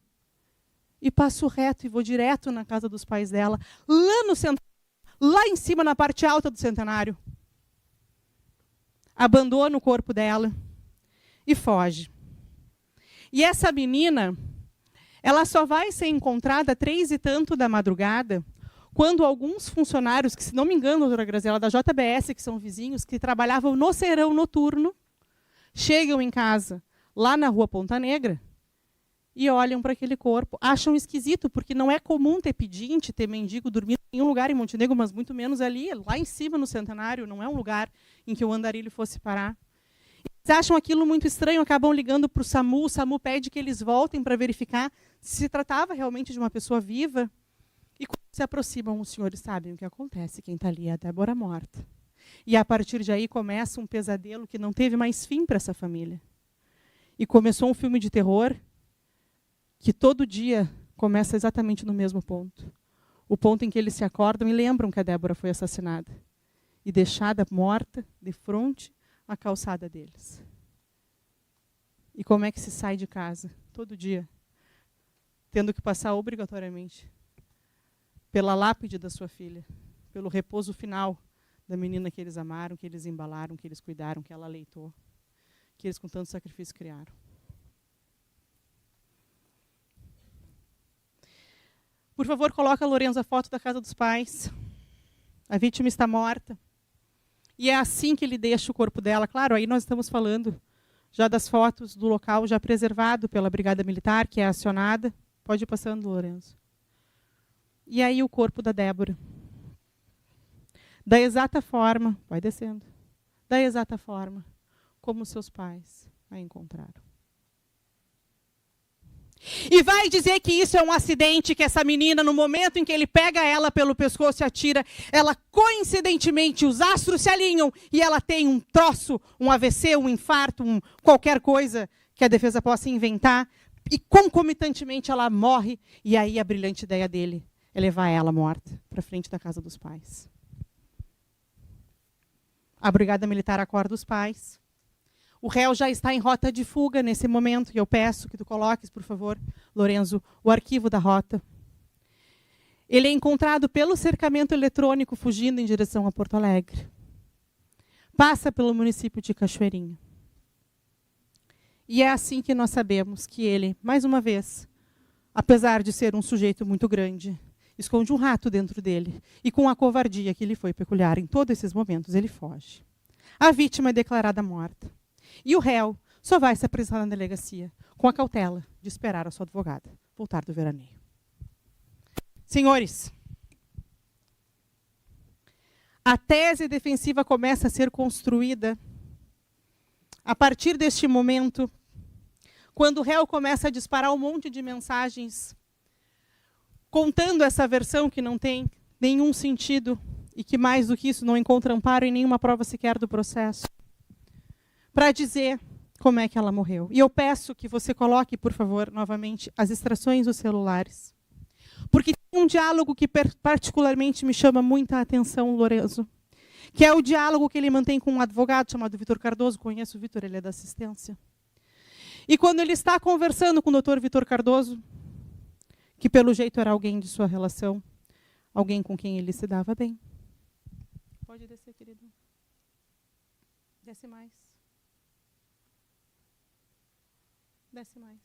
C: E passo reto e vou direto na casa dos pais dela, lá no centro, lá em cima, na parte alta do Centenário. Abandona o corpo dela e foge. E essa menina, ela só vai ser encontrada 3 e tanto da madrugada, quando alguns funcionários, que se não me engano, doutora Graziela, da JBS, que são vizinhos, que trabalhavam no serão noturno, chegam em casa, lá na Rua Ponta Negra, e olham para aquele corpo. Acham esquisito, porque não é comum ter pedinte, ter mendigo dormindo em nenhum lugar em Montenegro, mas muito menos ali, lá em cima no Centenário, não é um lugar em que o andarilho fosse parar. Eles acham aquilo muito estranho, acabam ligando para o SAMU pede que eles voltem para verificar se tratava realmente de uma pessoa viva. E quando se aproximam, os senhores sabem o que acontece, quem está ali é a Débora morta. E a partir de aí começa um pesadelo que não teve mais fim para essa família. E começou um filme de terror que todo dia começa exatamente no mesmo ponto. O ponto em que eles se acordam e lembram que a Débora foi assassinada. E deixada morta de frente à calçada deles. E como é que se sai de casa? Todo dia. Tendo que passar obrigatoriamente pela lápide da sua filha. Pelo repouso final da menina que eles amaram, que eles embalaram, que eles cuidaram, que ela aleitou. Que eles com tanto sacrifício criaram. Por favor, coloca, Lorenzo, a foto da casa dos pais. A vítima está morta. E é assim que ele deixa o corpo dela. Claro, aí nós estamos falando já das fotos do local já preservado pela Brigada Militar, que é acionada. Pode ir passando, Lorenzo. E aí o corpo da Débora. Da exata forma, vai descendo, da exata forma como seus pais a encontraram. E vai dizer que isso é um acidente, que essa menina, no momento em que ele pega ela pelo pescoço e atira, ela, coincidentemente, os astros se alinham e ela tem um troço, um AVC, um infarto, qualquer coisa que a defesa possa inventar, e concomitantemente ela morre, e aí a brilhante ideia dele é levar ela morta para frente da casa dos pais. A Brigada Militar acorda os pais. O réu já está em rota de fuga nesse momento, e eu peço que tu coloques, por favor, Lorenzo, o arquivo da rota. Ele é encontrado pelo cercamento eletrônico fugindo em direção a Porto Alegre. Passa pelo município de Cachoeirinha. E é assim que nós sabemos que ele, mais uma vez, apesar de ser um sujeito muito grande, esconde um rato dentro dele. E com a covardia que lhe foi peculiar em todos esses momentos, ele foge. A vítima é declarada morta. E o réu só vai se apresentar na delegacia com a cautela de esperar a sua advogada voltar do veraneio. Senhores, a tese defensiva começa a ser construída a partir deste momento, quando o réu começa a disparar um monte de mensagens contando essa versão que não tem nenhum sentido e que, mais do que isso, não encontra amparo em nenhuma prova sequer do processo, para dizer como é que ela morreu. E eu peço que você coloque, por favor, novamente, as extrações dos celulares. Porque tem um diálogo que particularmente me chama muita atenção, Lorenzo, que é o diálogo que ele mantém com um advogado chamado Vitor Cardoso. Conheço o Vitor, ele é da assistência. E quando ele está conversando com o doutor Vitor Cardoso, que pelo jeito era alguém de sua relação, alguém com quem ele se dava bem. Pode descer, querido. Desce mais. Desce mais.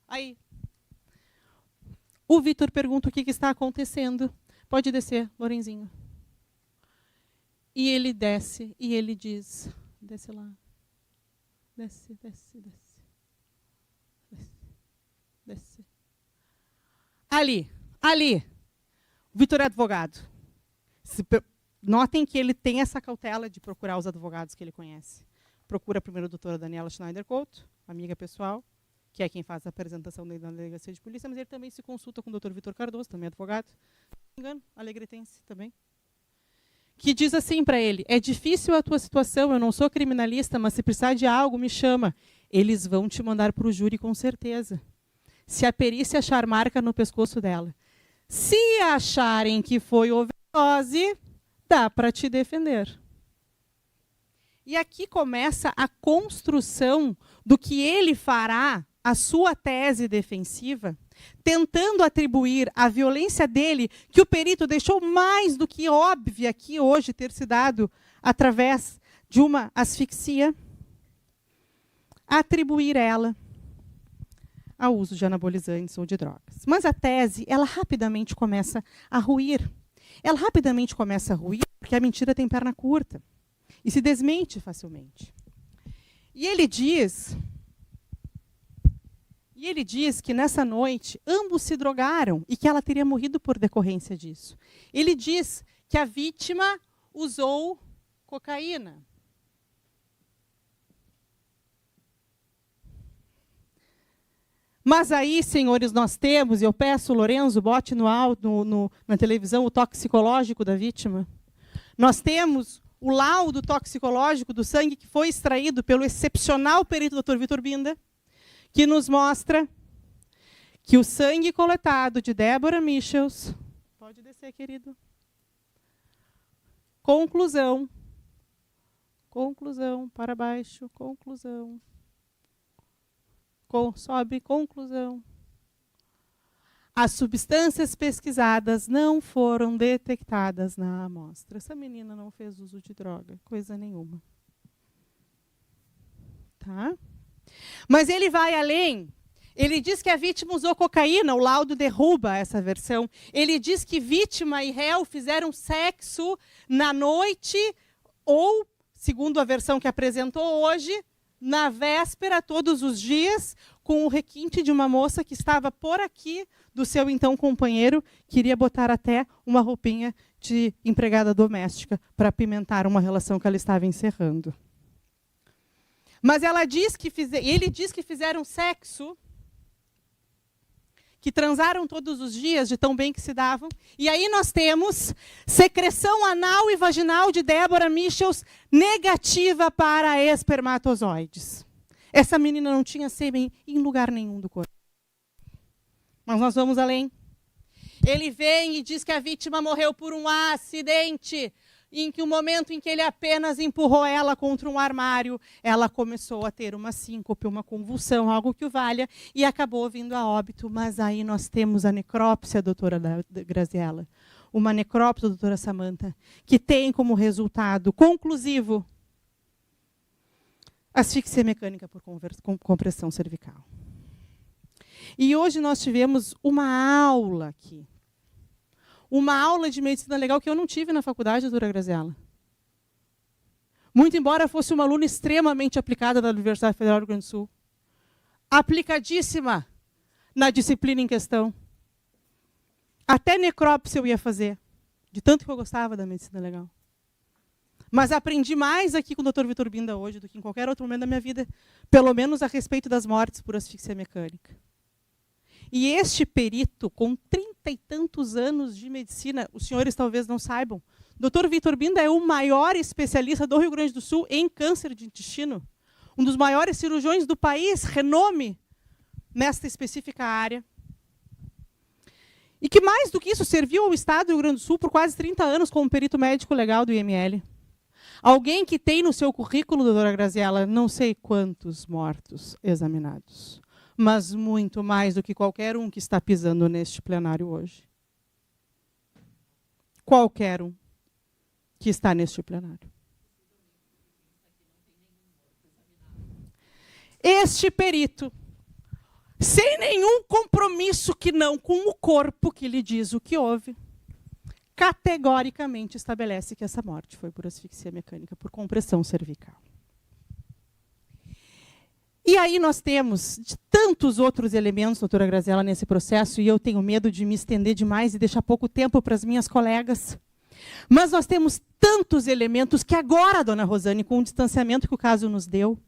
C: Aí. O Vitor pergunta o que está acontecendo. Pode descer, Lorenzinho. E ele desce, e ele diz, desce lá. Desce, desce, desce. Desce. Ali. O Vitor é advogado. Notem que ele tem essa cautela de procurar os advogados que ele conhece. Procura primeiro a doutora Daniela Schneider Couto, amiga pessoal, que é quem faz a apresentação dele na delegacia de polícia, mas ele também se consulta com o doutor Vitor Cardoso, também advogado. Se não me engano, alegretense também. Que diz assim para ele, é difícil a tua situação, eu não sou criminalista, mas se precisar de algo, me chama. Eles vão te mandar para o júri com certeza. Se a perícia achar marca no pescoço dela. Se acharem que foi overdose, dá para te defender. E aqui começa a construção do que ele fará, a sua tese defensiva, tentando atribuir a violência dele, que o perito deixou mais do que óbvia aqui hoje ter se dado através de uma asfixia, atribuir ela ao uso de anabolizantes ou de drogas. Mas a tese, ela rapidamente começa a ruir. Ela rapidamente começa a ruir porque a mentira tem perna curta e se desmente facilmente. E ele diz E ele diz que nessa noite ambos se drogaram e que ela teria morrido por decorrência disso. Ele diz que a vítima usou cocaína. Mas aí, senhores, nós temos, e eu peço, Lorenzo, bote na televisão o toxicológico da vítima. Nós temos o laudo toxicológico do sangue que foi extraído pelo excepcional perito Dr. Vitor Binda, que nos mostra que o sangue coletado de Débora Michels... Pode descer, querido. Conclusão, para baixo, conclusão. Sobe, conclusão. As substâncias pesquisadas não foram detectadas na amostra. Essa menina não fez uso de droga, coisa nenhuma. Tá? Mas ele vai além. Ele diz que a vítima usou cocaína, o laudo derruba essa versão. Ele diz que vítima e réu fizeram sexo na noite ou, segundo a versão que apresentou hoje, na véspera, todos os dias, com o requinte de uma moça que estava por aqui do seu então companheiro, queria botar até uma roupinha de empregada doméstica para apimentar uma relação que ela estava encerrando. Mas ela diz que ele diz que fizeram sexo, que transaram todos os dias, de tão bem que se davam. E aí nós temos secreção anal e vaginal de Débora Michels negativa para espermatozoides. Essa menina não tinha sêmen em lugar nenhum do corpo. Mas nós vamos além. Ele vem e diz que a vítima morreu por um acidente, em que o momento em que ele apenas empurrou ela contra um armário, ela começou a ter uma síncope, uma convulsão, algo que o valha, e acabou vindo a óbito. Mas aí nós temos a necrópsia, doutora Graziella, uma necrópsia, doutora Samantha, que tem como resultado conclusivo asfixia mecânica por compressão cervical. E hoje nós tivemos uma aula aqui. Uma aula de medicina legal que eu não tive na faculdade, doutora Graziella. Muito embora fosse uma aluna extremamente aplicada da Universidade Federal do Rio Grande do Sul. Aplicadíssima na disciplina em questão. Até necrópsia eu ia fazer, de tanto que eu gostava da medicina legal. Mas aprendi mais aqui com o Dr. Vitor Binda hoje do que em qualquer outro momento da minha vida, pelo menos a respeito das mortes por asfixia mecânica. E este perito, com 30 e tantos anos de medicina, os senhores talvez não saibam, Dr. Vitor Binda é o maior especialista do Rio Grande do Sul em câncer de intestino, um dos maiores cirurgiões do país, renome nesta específica área. E que mais do que isso, serviu ao Estado do Rio Grande do Sul por quase 30 anos como perito médico legal do IML. Alguém que tem no seu currículo, doutora Graziella, não sei quantos mortos examinados, mas muito mais do que qualquer um que está pisando neste plenário hoje. Qualquer um que está neste plenário. Este perito, sem nenhum compromisso que não com o corpo que lhe diz o que houve, categoricamente estabelece que essa morte foi por asfixia mecânica, por compressão cervical. E aí nós temos de tantos outros elementos, doutora Graziella, nesse processo, e eu tenho medo de me estender demais e deixar pouco tempo para as minhas colegas. Mas nós temos tantos elementos que agora, dona Rosane, com o distanciamento que o caso nos deu,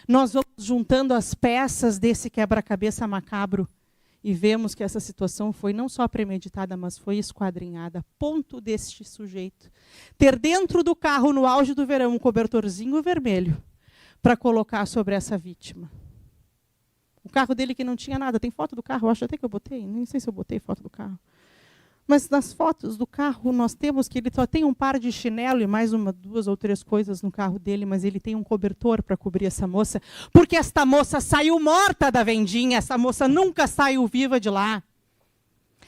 C: nós vamos juntando as peças desse quebra-cabeça macabro e vemos que essa situação foi não só premeditada, mas foi esquadrinhada, a ponto deste sujeito ter dentro do carro, no auge do verão, um cobertorzinho vermelho, para colocar sobre essa vítima. O carro dele que não tinha nada. Tem foto do carro? Eu acho até que eu botei. Nem sei se eu botei foto do carro. Mas nas fotos do carro nós temos que ele só tem um par de chinelo e mais duas ou três coisas no carro dele, mas ele tem um cobertor para cobrir essa moça, porque esta moça saiu morta da vendinha, essa moça nunca saiu viva de lá.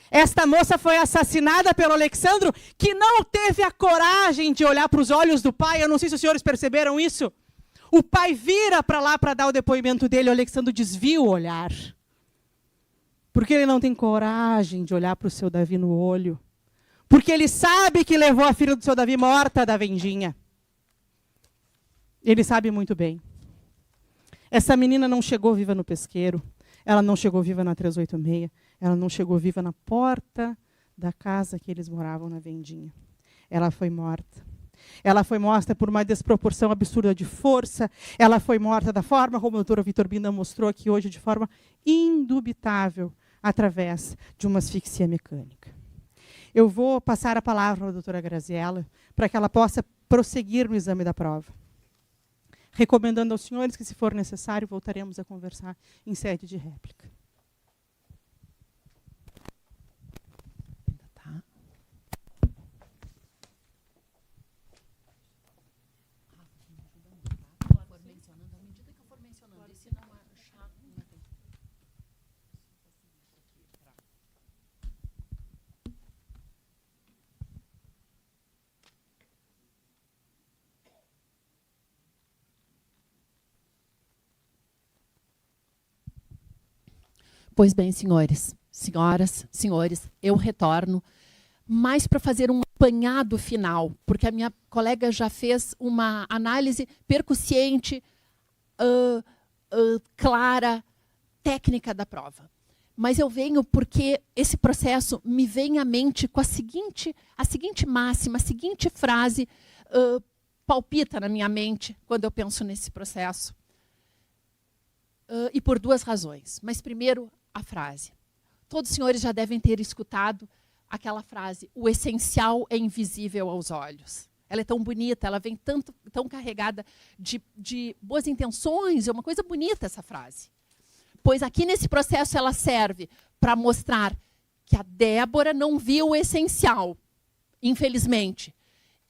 C: Esta moça foi assassinada pelo Alexandro, que não teve a coragem de olhar para os olhos do pai. Eu não sei se os senhores perceberam isso. O pai vira para lá para dar o depoimento dele, o Alexandro desvia o olhar. Porque ele não tem coragem de olhar para o seu Davi no olho. Porque ele sabe que levou a filha do seu Davi morta da vendinha. Ele sabe muito bem. Essa menina não chegou viva no pesqueiro. Ela não chegou viva na 386. Ela não chegou viva na porta da casa que eles moravam na Vendinha. Ela foi morta. Ela foi morta por uma desproporção absurda de força. Ela foi morta da forma como o doutor Vitor Binda mostrou aqui hoje, de forma indubitável, através de uma asfixia mecânica. Eu vou passar a palavra à doutora Graziella para que ela possa prosseguir no exame da prova. Recomendando aos senhores que, se for necessário, voltaremos a conversar em sede de réplica.
B: Tá. Pois bem, senhores, senhoras, senhores, eu retorno mais para fazer um apanhado final, porque a minha colega já fez uma análise percussiente, clara, técnica da prova. Mas eu venho porque esse processo me vem à mente com a seguinte máxima, a seguinte frase palpita na minha mente quando eu penso nesse processo. E por duas razões. Mas primeiro, a frase. Todos os senhores já devem ter escutado aquela frase: o essencial é invisível aos olhos. Ela é tão bonita, ela vem tão carregada de boas intenções, é uma coisa bonita essa frase. Pois aqui nesse processo ela serve para mostrar que a Débora não viu o essencial, infelizmente,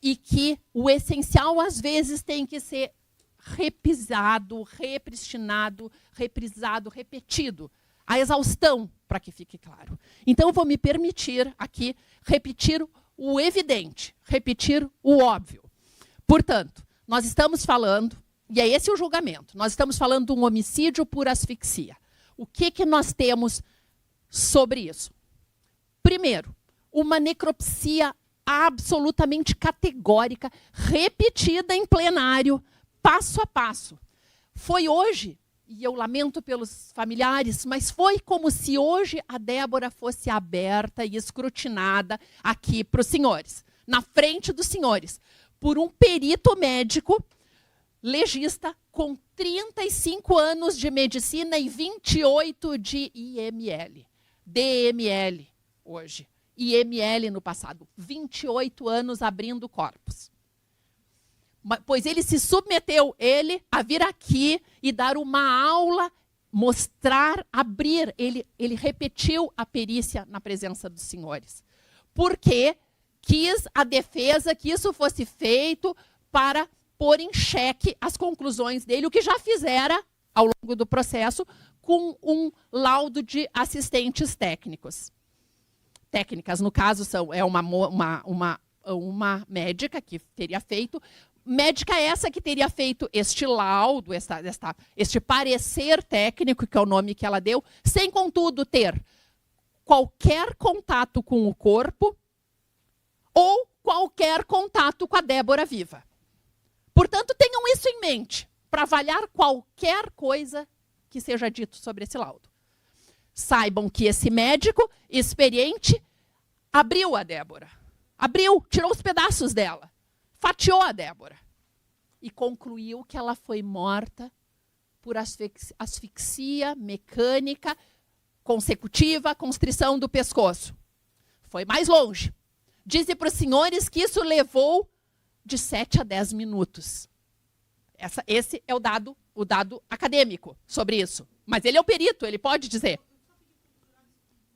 B: e que o essencial às vezes tem que ser repisado, repristinado, reprisado, repetido, a exaustão, para que fique claro. Então, eu vou me permitir aqui repetir o evidente, repetir o óbvio. Portanto, nós estamos falando, e é esse o julgamento, nós estamos falando de um homicídio por asfixia. O que nós temos sobre isso? Primeiro, uma necropsia absolutamente categórica, repetida em plenário, passo a passo. Foi hoje, e eu lamento pelos familiares, mas foi como se hoje a Débora fosse aberta e escrutinada aqui para os senhores, na frente dos senhores, por um perito médico legista com 35 anos de medicina e 28 de IML. DML hoje, IML no passado. 28 anos abrindo corpos. Pois ele se submeteu, a vir aqui e dar uma aula, mostrar, abrir. Ele repetiu a perícia na presença dos senhores. Porque quis a defesa que isso fosse feito para pôr em xeque as conclusões dele, o que já fizera ao longo do processo com um laudo de assistentes técnicos. Técnicas, no caso, é uma médica que teria feito. Médica essa que teria feito este laudo, este parecer técnico, que é o nome que ela deu, sem, contudo, ter qualquer contato com o corpo ou qualquer contato com a Débora viva. Portanto, tenham isso em mente, para avaliar qualquer coisa que seja dito sobre esse laudo. Saibam que esse médico experiente abriu a Débora. Abriu, tirou os pedaços dela. Fatiou a Débora e concluiu que ela foi morta por asfixia mecânica consecutiva à constrição do pescoço. Foi mais longe. Disse para os senhores que isso levou de 7 a 10 minutos. Esse é o dado acadêmico sobre isso. Mas ele é o perito, ele pode dizer.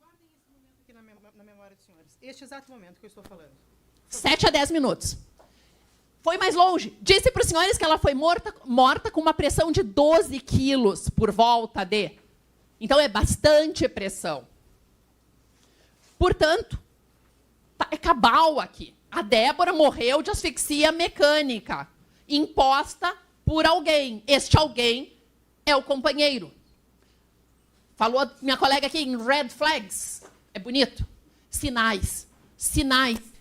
C: Guardem esse momento aqui na memória dos senhores. Este exato momento que eu estou falando.
B: 7 a 10 minutos. Foi mais longe. Disse para os senhores que ela foi morta com uma pressão de 12 quilos por volta de. Então, é bastante pressão. Portanto, é cabal aqui. A Débora morreu de asfixia mecânica, imposta por alguém. Este alguém é o companheiro. Falou minha colega aqui em red flags. É bonito. Sinais.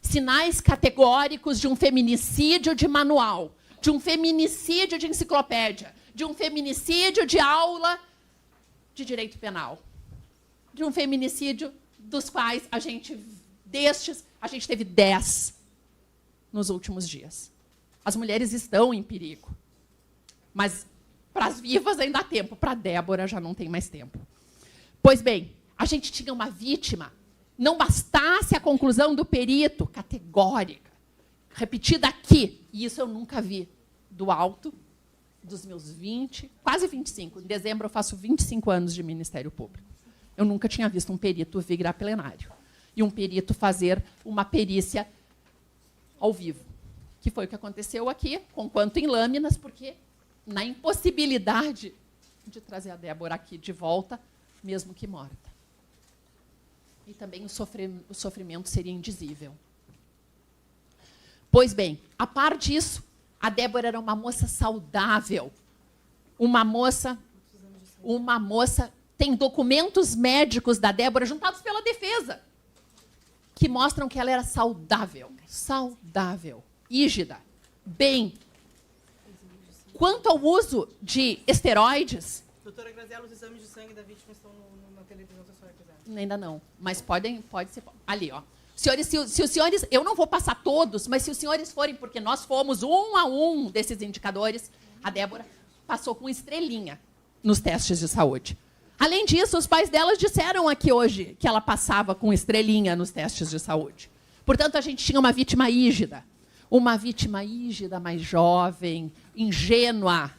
B: Sinais categóricos de um feminicídio de manual, de um feminicídio de enciclopédia, de um feminicídio de aula de direito penal. De um feminicídio dos quais a gente teve 10 nos últimos dias. As mulheres estão em perigo. Mas para as vivas ainda há tempo, para a Débora já não tem mais tempo. Pois bem, a gente tinha uma vítima, não bastasse a conclusão do perito, categórica, repetida aqui, e isso eu nunca vi, do alto dos meus 20, quase 25, em dezembro eu faço 25 anos de Ministério Público. Eu nunca tinha visto um perito vir a plenário e um perito fazer uma perícia ao vivo, que foi o que aconteceu aqui, conquanto em lâminas, porque na impossibilidade de trazer a Débora aqui de volta, mesmo que morta. E também o sofrimento seria indizível. Pois bem, a par disso, a Débora era uma moça saudável. Uma moça tem documentos médicos da Débora juntados pela defesa, que mostram que ela era saudável, rígida, bem. Quanto ao uso de esteroides...
C: Doutora Graziela, os exames de sangue da vítima estão na televisão, se a senhora quiser.
B: Ainda não, mas pode ser... Ali, ó. Senhores, se os senhores... Eu não vou passar todos, mas se os senhores forem, porque nós fomos um a um desses indicadores, a Débora passou com estrelinha nos testes de saúde. Além disso, os pais delas disseram aqui hoje que ela passava com estrelinha nos testes de saúde. Portanto, a gente tinha uma vítima rígida. Uma vítima rígida, mais jovem, ingênua.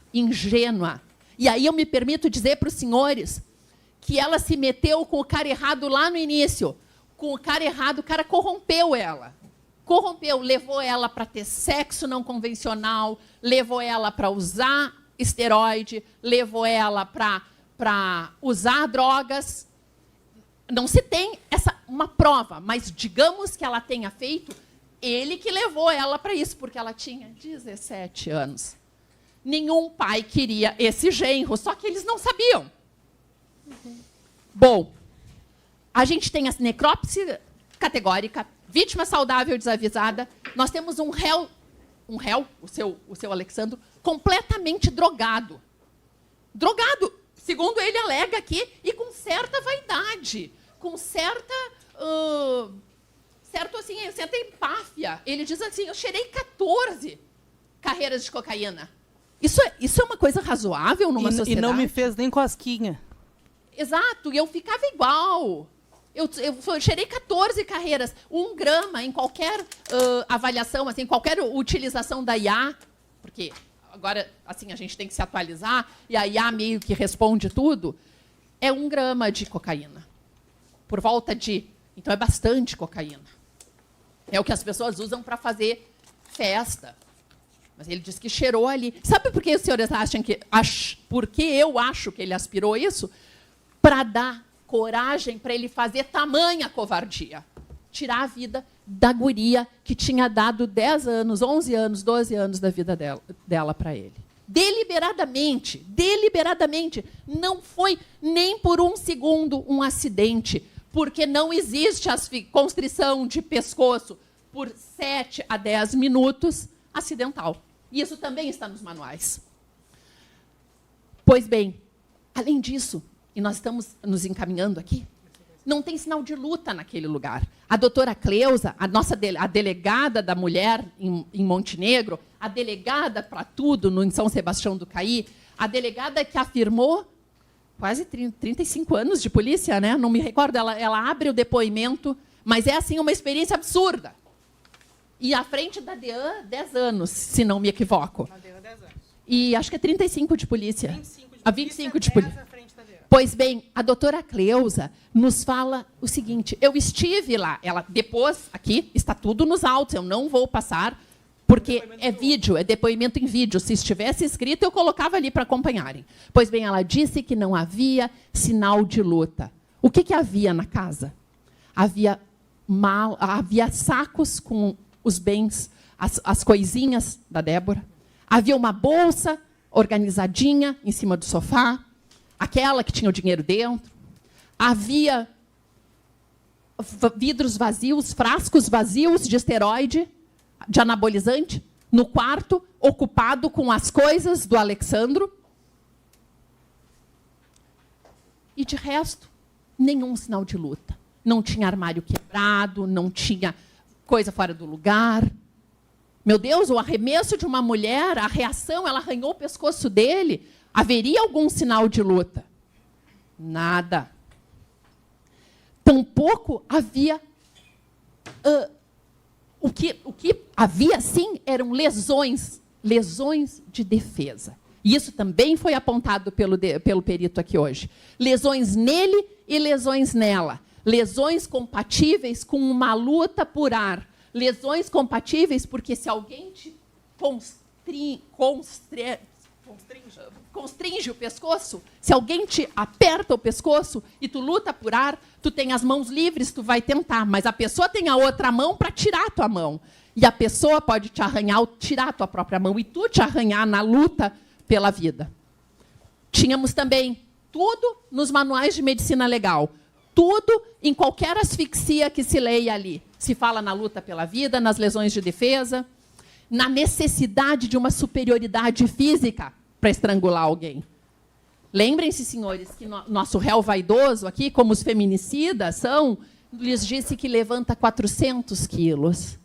B: E aí eu me permito dizer para os senhores que ela se meteu com o cara errado lá no início. Com o cara errado, o cara corrompeu ela. Levou ela para ter sexo não convencional, levou ela para usar esteroide, levou ela para usar drogas. Não se tem uma prova, mas digamos que ela tenha feito, ele que levou ela para isso, porque ela tinha 17 anos. Nenhum pai queria esse genro, só que eles não sabiam. Bom, a gente tem a necrópsia categórica, vítima saudável desavisada. Nós temos um réu, o seu Alexandro, completamente drogado. Drogado, segundo ele alega aqui, e com certa vaidade, com certa empáfia. Ele diz assim, eu cheirei 14 carreiras de cocaína. Isso é uma coisa razoável numa sociedade?
C: E não me fez nem cosquinha.
B: Exato, e eu ficava igual. Eu cheirei 14 carreiras, 1 grama em qualquer avaliação, assim, qualquer utilização da IA, porque agora assim, a gente tem que se atualizar, e a IA meio que responde tudo, é 1 grama de cocaína. Por volta de... Então, é bastante cocaína. É o que as pessoas usam para fazer festa. Mas ele disse que cheirou ali. Sabe por que os senhores acham que... Por que eu acho que ele aspirou isso? Para dar coragem para ele fazer tamanha covardia. Tirar a vida da guria que tinha dado 10 anos, 11 anos, 12 anos da vida dela para ele. Deliberadamente. Não foi nem por 1 segundo um acidente, porque não existe constrição de pescoço por 7 a 10 minutos acidental. E isso também está nos manuais. Pois bem, além disso, e nós estamos nos encaminhando aqui, não tem sinal de luta naquele lugar. A doutora Cleusa, a delegada da mulher em Montenegro, a delegada para tudo em São Sebastião do Caí, a delegada que afirmou quase 35 anos de polícia, né? Não me recordo, ela abre o depoimento, mas é assim uma experiência absurda. E à frente da DEAN, 10 anos, se não me equivoco.
C: Na DEAN, 10 anos.
B: E acho que é 35 de polícia. 25 de polícia.
C: 10 à frente da DEAN.
B: Pois bem, a doutora Cleusa nos fala o seguinte, eu estive lá, ela depois, aqui, está tudo nos autos, eu não vou passar, porque é vídeo, é depoimento em vídeo. Se estivesse escrito, eu colocava ali para acompanharem. Pois bem, ela disse que não havia sinal de luta. O que havia na casa? Havia sacos com os bens, as coisinhas da Débora. Havia uma bolsa organizadinha em cima do sofá, aquela que tinha o dinheiro dentro. Havia vidros vazios, frascos vazios de esteroide, de anabolizante, no quarto, ocupado com as coisas do Alexandro. E, de resto, nenhum sinal de luta. Não tinha armário quebrado, não tinha coisa fora do lugar. Meu Deus, o arremesso de uma mulher, a reação, ela arranhou o pescoço dele. Haveria algum sinal de luta? Nada. Tampouco havia... o que havia, sim, eram lesões de defesa. E isso também foi apontado pelo perito aqui hoje. Lesões nele e lesões nela. Lesões compatíveis com uma luta por ar. Lesões compatíveis porque se alguém te constringe o pescoço, se alguém te aperta o pescoço e tu luta por ar, tu tem as mãos livres, tu vai tentar, mas a pessoa tem a outra mão para tirar a tua mão. E a pessoa pode te arranhar ou tirar a tua própria mão e tu te arranhar na luta pela vida. Tínhamos também tudo nos manuais de medicina legal. Tudo em qualquer asfixia que se leia ali. Se fala na luta pela vida, nas lesões de defesa, na necessidade de uma superioridade física para estrangular alguém. Lembrem-se, senhores, que nosso réu vaidoso aqui, como os feminicidas são, lhes disse que levanta 400 quilos.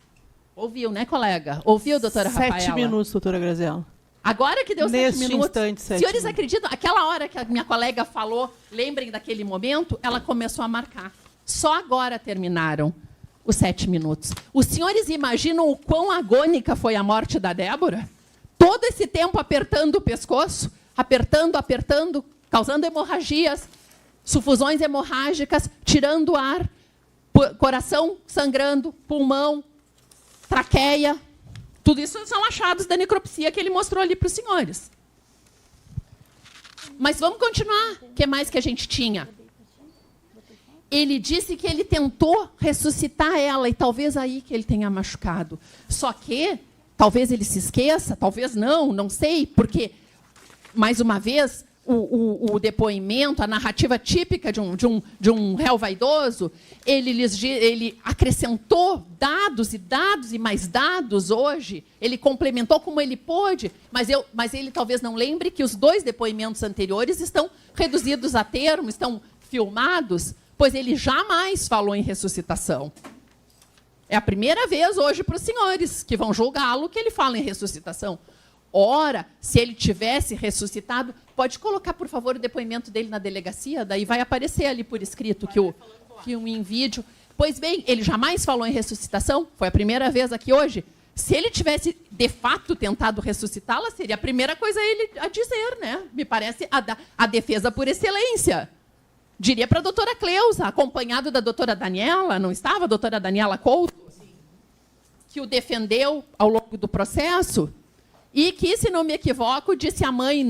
B: Ouviu, né, colega? Ouviu, doutora Rafaela?
C: 7 minutos, doutora Graziela.
B: Agora que deu 7 minutos.
C: Instante, 7
B: senhores
C: minutos.
B: acreditam? Aquela hora que a minha colega falou, lembrem daquele momento, ela começou a marcar. Só agora terminaram os 7 minutos. Os senhores imaginam o quão agônica foi a morte da Débora? Todo esse tempo apertando o pescoço, apertando, causando hemorragias, sufusões hemorrágicas, tirando ar, coração sangrando, pulmão, traqueia. Tudo isso são achados da necropsia que ele mostrou ali para os senhores. Mas vamos continuar. O que mais que a gente tinha? Ele disse que ele tentou ressuscitar ela, e talvez aí que ele tenha machucado. Só que, talvez ele se esqueça, talvez não sei, porque, mais uma vez, o depoimento, a narrativa típica de um réu vaidoso, ele acrescentou dados e mais dados hoje, ele complementou como ele pôde, mas ele talvez não lembre que os 2 depoimentos anteriores estão reduzidos a termo, estão filmados, pois ele jamais falou em ressuscitação. É a primeira vez hoje para os senhores que vão julgá-lo que ele fala em ressuscitação. Ora, se ele tivesse ressuscitado, pode colocar, por favor, o depoimento dele na delegacia, daí vai aparecer ali por escrito que um em vídeo. Pois bem, ele jamais falou em ressuscitação, foi a primeira vez aqui hoje. Se ele tivesse, de fato, tentado ressuscitá-la, seria a primeira coisa a dizer, né? Me parece a defesa por excelência. Diria para a doutora Cleusa, acompanhado da doutora Daniela, não estava a doutora Daniela Couto? Que o defendeu ao longo do processo, e que, se não me equivoco, disse a mãe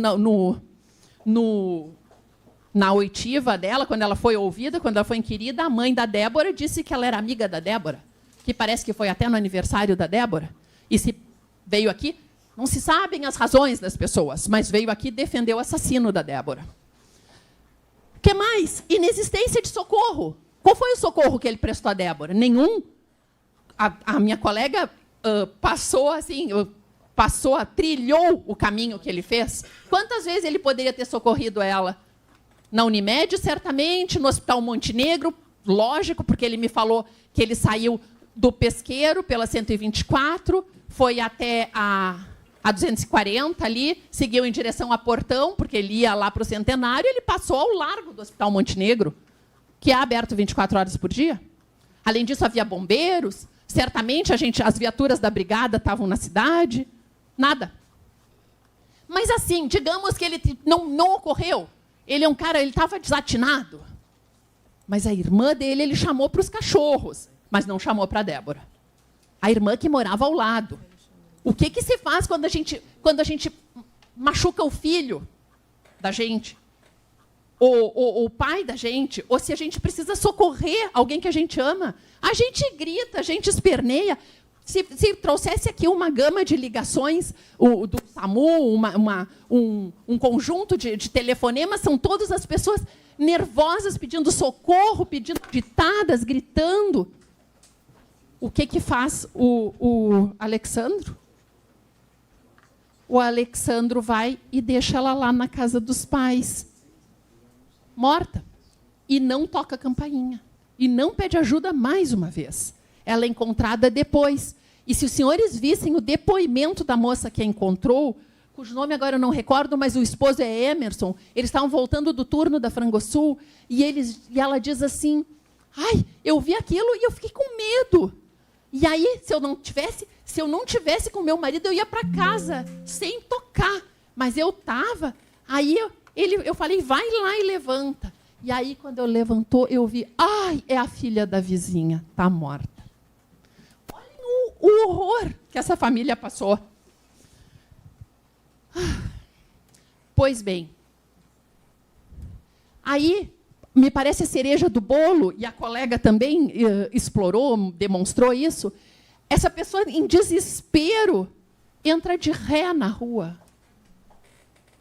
B: na oitiva dela, quando ela foi ouvida, quando ela foi inquirida, a mãe da Débora disse que ela era amiga da Débora, que parece que foi até no aniversário da Débora, e se veio aqui, não se sabem as razões das pessoas, mas veio aqui e defendeu o assassino da Débora. O que mais? Inexistência de socorro. Qual foi o socorro que ele prestou à Débora? Nenhum. A minha colega trilhou o caminho que ele fez. Quantas vezes ele poderia ter socorrido ela? Na Unimed, certamente, no Hospital Montenegro, lógico, porque ele me falou que ele saiu do Pesqueiro pela 124, foi até a 240 ali, seguiu em direção a Portão, porque ele ia lá para o Centenário, e ele passou ao largo do Hospital Montenegro, que é aberto 24 horas por dia. Além disso, havia bombeiros, certamente as viaturas da brigada estavam na cidade, nada. Mas assim, digamos que ele não ocorreu. Ele é um cara, ele estava desatinado. Mas a irmã dele, ele chamou para os cachorros, mas não chamou para a Débora. A irmã que morava ao lado. O que se faz quando a gente machuca o filho da gente? O pai da gente? Ou se a gente precisa socorrer alguém que a gente ama? A gente grita, a gente esperneia. Se trouxesse aqui uma gama de ligações do SAMU, um conjunto de telefonemas, são todas as pessoas nervosas, pedindo socorro, pedindo ditadas, gritando. O que faz o Alexandro? O Alexandro vai e deixa ela lá na casa dos pais, morta. e não toca a campainha. E não pede ajuda mais uma vez. Ela é encontrada depois. E se os senhores vissem o depoimento da moça que a encontrou, cujo nome agora eu não recordo, mas o esposo é Emerson, eles estavam voltando do turno da Frangosul, e ela diz assim, ai, eu vi aquilo e eu fiquei com medo. E aí, se eu não tivesse com meu marido, eu ia para casa, sem tocar. Mas eu estava, aí eu falei, vai lá e levanta. E aí, quando eu levantou, eu vi, ai, é a filha da vizinha, está morta. Olhem o horror que essa família passou. Pois bem, aí, me parece a cereja do bolo, e a colega também explorou, demonstrou isso, essa pessoa, em desespero, entra de ré na rua.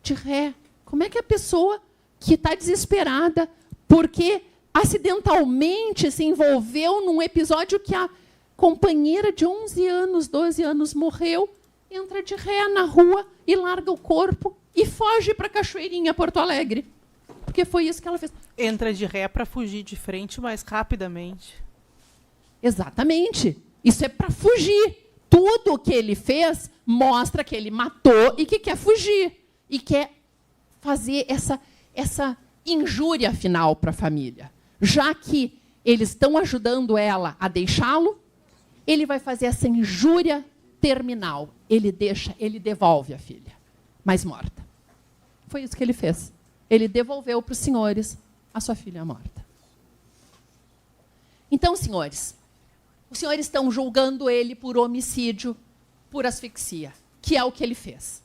B: De ré. Como é que a pessoa que está desesperada, porque acidentalmente se envolveu num episódio que a companheira de 11 anos, 12 anos morreu, entra de ré na rua e larga o corpo e foge para Cachoeirinha, Porto Alegre. Porque foi isso que ela fez.
E: Entra de ré para fugir de frente mais rapidamente.
B: Exatamente. Isso é para fugir. Tudo o que ele fez mostra que ele matou e que quer fugir. E quer fazer essa injúria final para a família. Já que eles estão ajudando ela a deixá-lo, ele vai fazer essa injúria terminal. Ele devolve a filha, mas morta. Foi isso que ele fez. Ele devolveu para os senhores a sua filha morta. Então, senhores, os senhores estão julgando ele por homicídio, por asfixia, que é o que ele fez.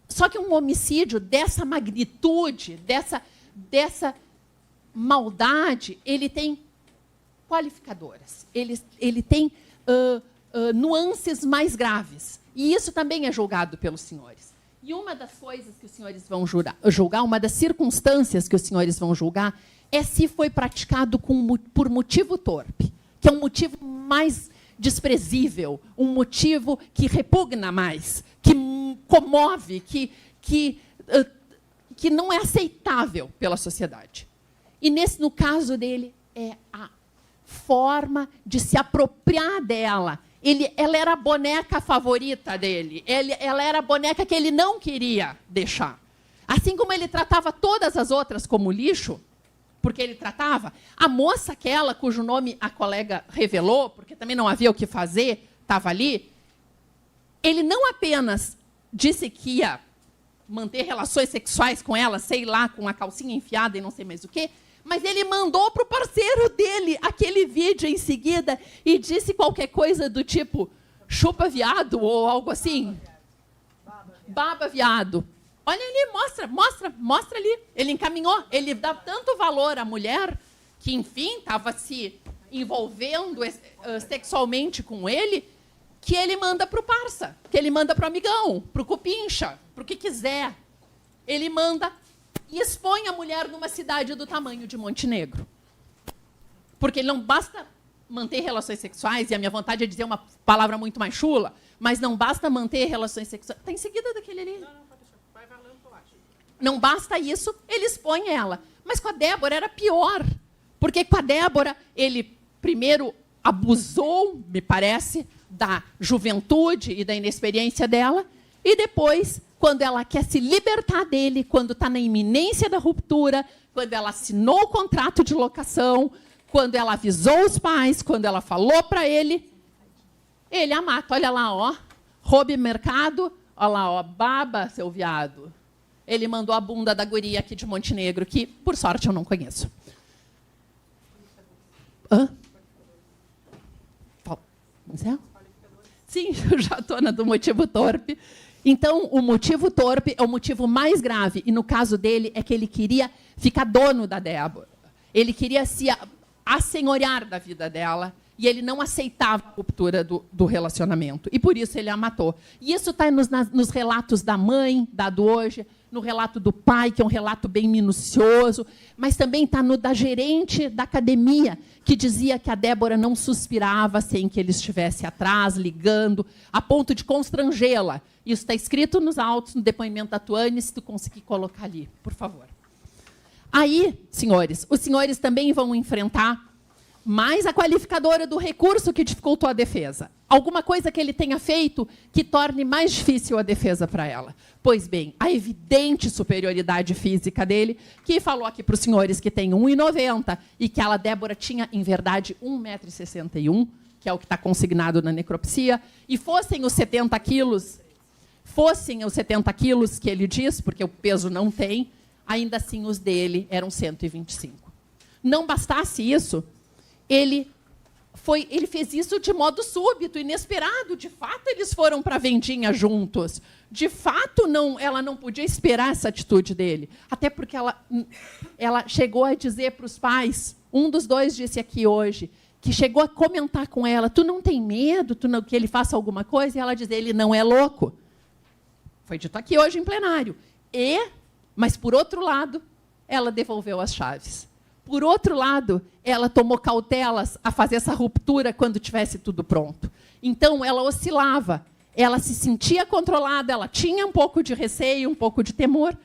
B: Só que um homicídio dessa magnitude, dessa maldade, ele tem qualificadoras. Ele tem nuances mais graves. E isso também é julgado pelos senhores. E uma das coisas que os senhores vão julgar, uma das circunstâncias que os senhores vão julgar, é se foi praticado por motivo torpe, que é um motivo mais desprezível, um motivo que repugna mais, que comove, que não é aceitável pela sociedade. E no caso dele, é a forma de se apropriar dela. Ela era a boneca favorita dele. Ela era a boneca que ele não queria deixar. Assim como ele tratava todas as outras como lixo, porque ele tratava a moça aquela cujo nome a colega revelou, porque também não havia o que fazer, estava ali, ele não apenas disse que ia manter relações sexuais com ela, sei lá, com a calcinha enfiada e não sei mais o quê, mas ele mandou para o parceiro dele aquele vídeo em seguida e disse qualquer coisa do tipo chupa viado ou algo assim. Baba viado. Olha ali, mostra ali. Ele encaminhou, ele dá tanto valor à mulher que, enfim, estava se envolvendo sexualmente com ele, que ele manda para o parça, que ele manda para o amigão, para o cupincha, para o que quiser. Ele manda e expõe a mulher numa cidade do tamanho de Montenegro. Porque não basta manter relações sexuais, e a minha vontade é dizer uma palavra muito mais chula, mas não basta manter relações sexuais. Está em seguida daquele ali. Não basta isso, ele expõe ela. Mas com a Débora era pior. Porque com a Débora, ele primeiro abusou, me parece, da juventude e da inexperiência dela, e depois, quando ela quer se libertar dele, quando está na iminência da ruptura, quando ela assinou o contrato de locação, quando ela avisou os pais, quando ela falou para ele a mata. Olha lá, ó, roube mercado, olha lá, ó, baba, seu viado. Ele mandou a bunda da guria aqui de Montenegro, que, por sorte, eu não conheço. Hã? Sim, eu já estou na do motivo torpe. Então, o motivo torpe é o motivo mais grave. E, no caso dele, é que ele queria ficar dono da Débora. Ele queria se assenhorear da vida dela. E ele não aceitava a ruptura do relacionamento. E, por isso, ele a matou. E isso está nos relatos da mãe, dado hoje, no relato do pai, que é um relato bem minucioso, mas também está no da gerente da academia, que dizia que a Débora não suspirava sem que ele estivesse atrás, ligando, a ponto de constrangê-la. Isso está escrito nos autos, no depoimento da Tuane, se tu conseguir colocar ali, por favor. Aí, senhores, os senhores também vão enfrentar mais a qualificadora do recurso que dificultou a defesa. Alguma coisa que ele tenha feito que torne mais difícil a defesa para ela. Pois bem, a evidente superioridade física dele, que falou aqui para os senhores que tem 1,90 e que ela, Débora, tinha, em verdade, 1,61 m, que é o que está consignado na necropsia, e fossem os 70 quilos que ele diz, porque o peso não tem, ainda assim os dele eram 125. Não bastasse isso, ele fez isso de modo súbito, inesperado. De fato, eles foram para a vendinha juntos. De fato, ela não podia esperar essa atitude dele. Até porque ela chegou a dizer para os pais, um dos dois disse aqui hoje, que chegou a comentar com ela, tu não tem medo que ele faça alguma coisa? E ela diz, ele não é louco. Foi dito aqui hoje em plenário. Mas, por outro lado, ela devolveu as chaves. Por outro lado, ela tomou cautelas a fazer essa ruptura quando tivesse tudo pronto. Então, ela oscilava, ela se sentia controlada, ela tinha um pouco de receio, um pouco de temor,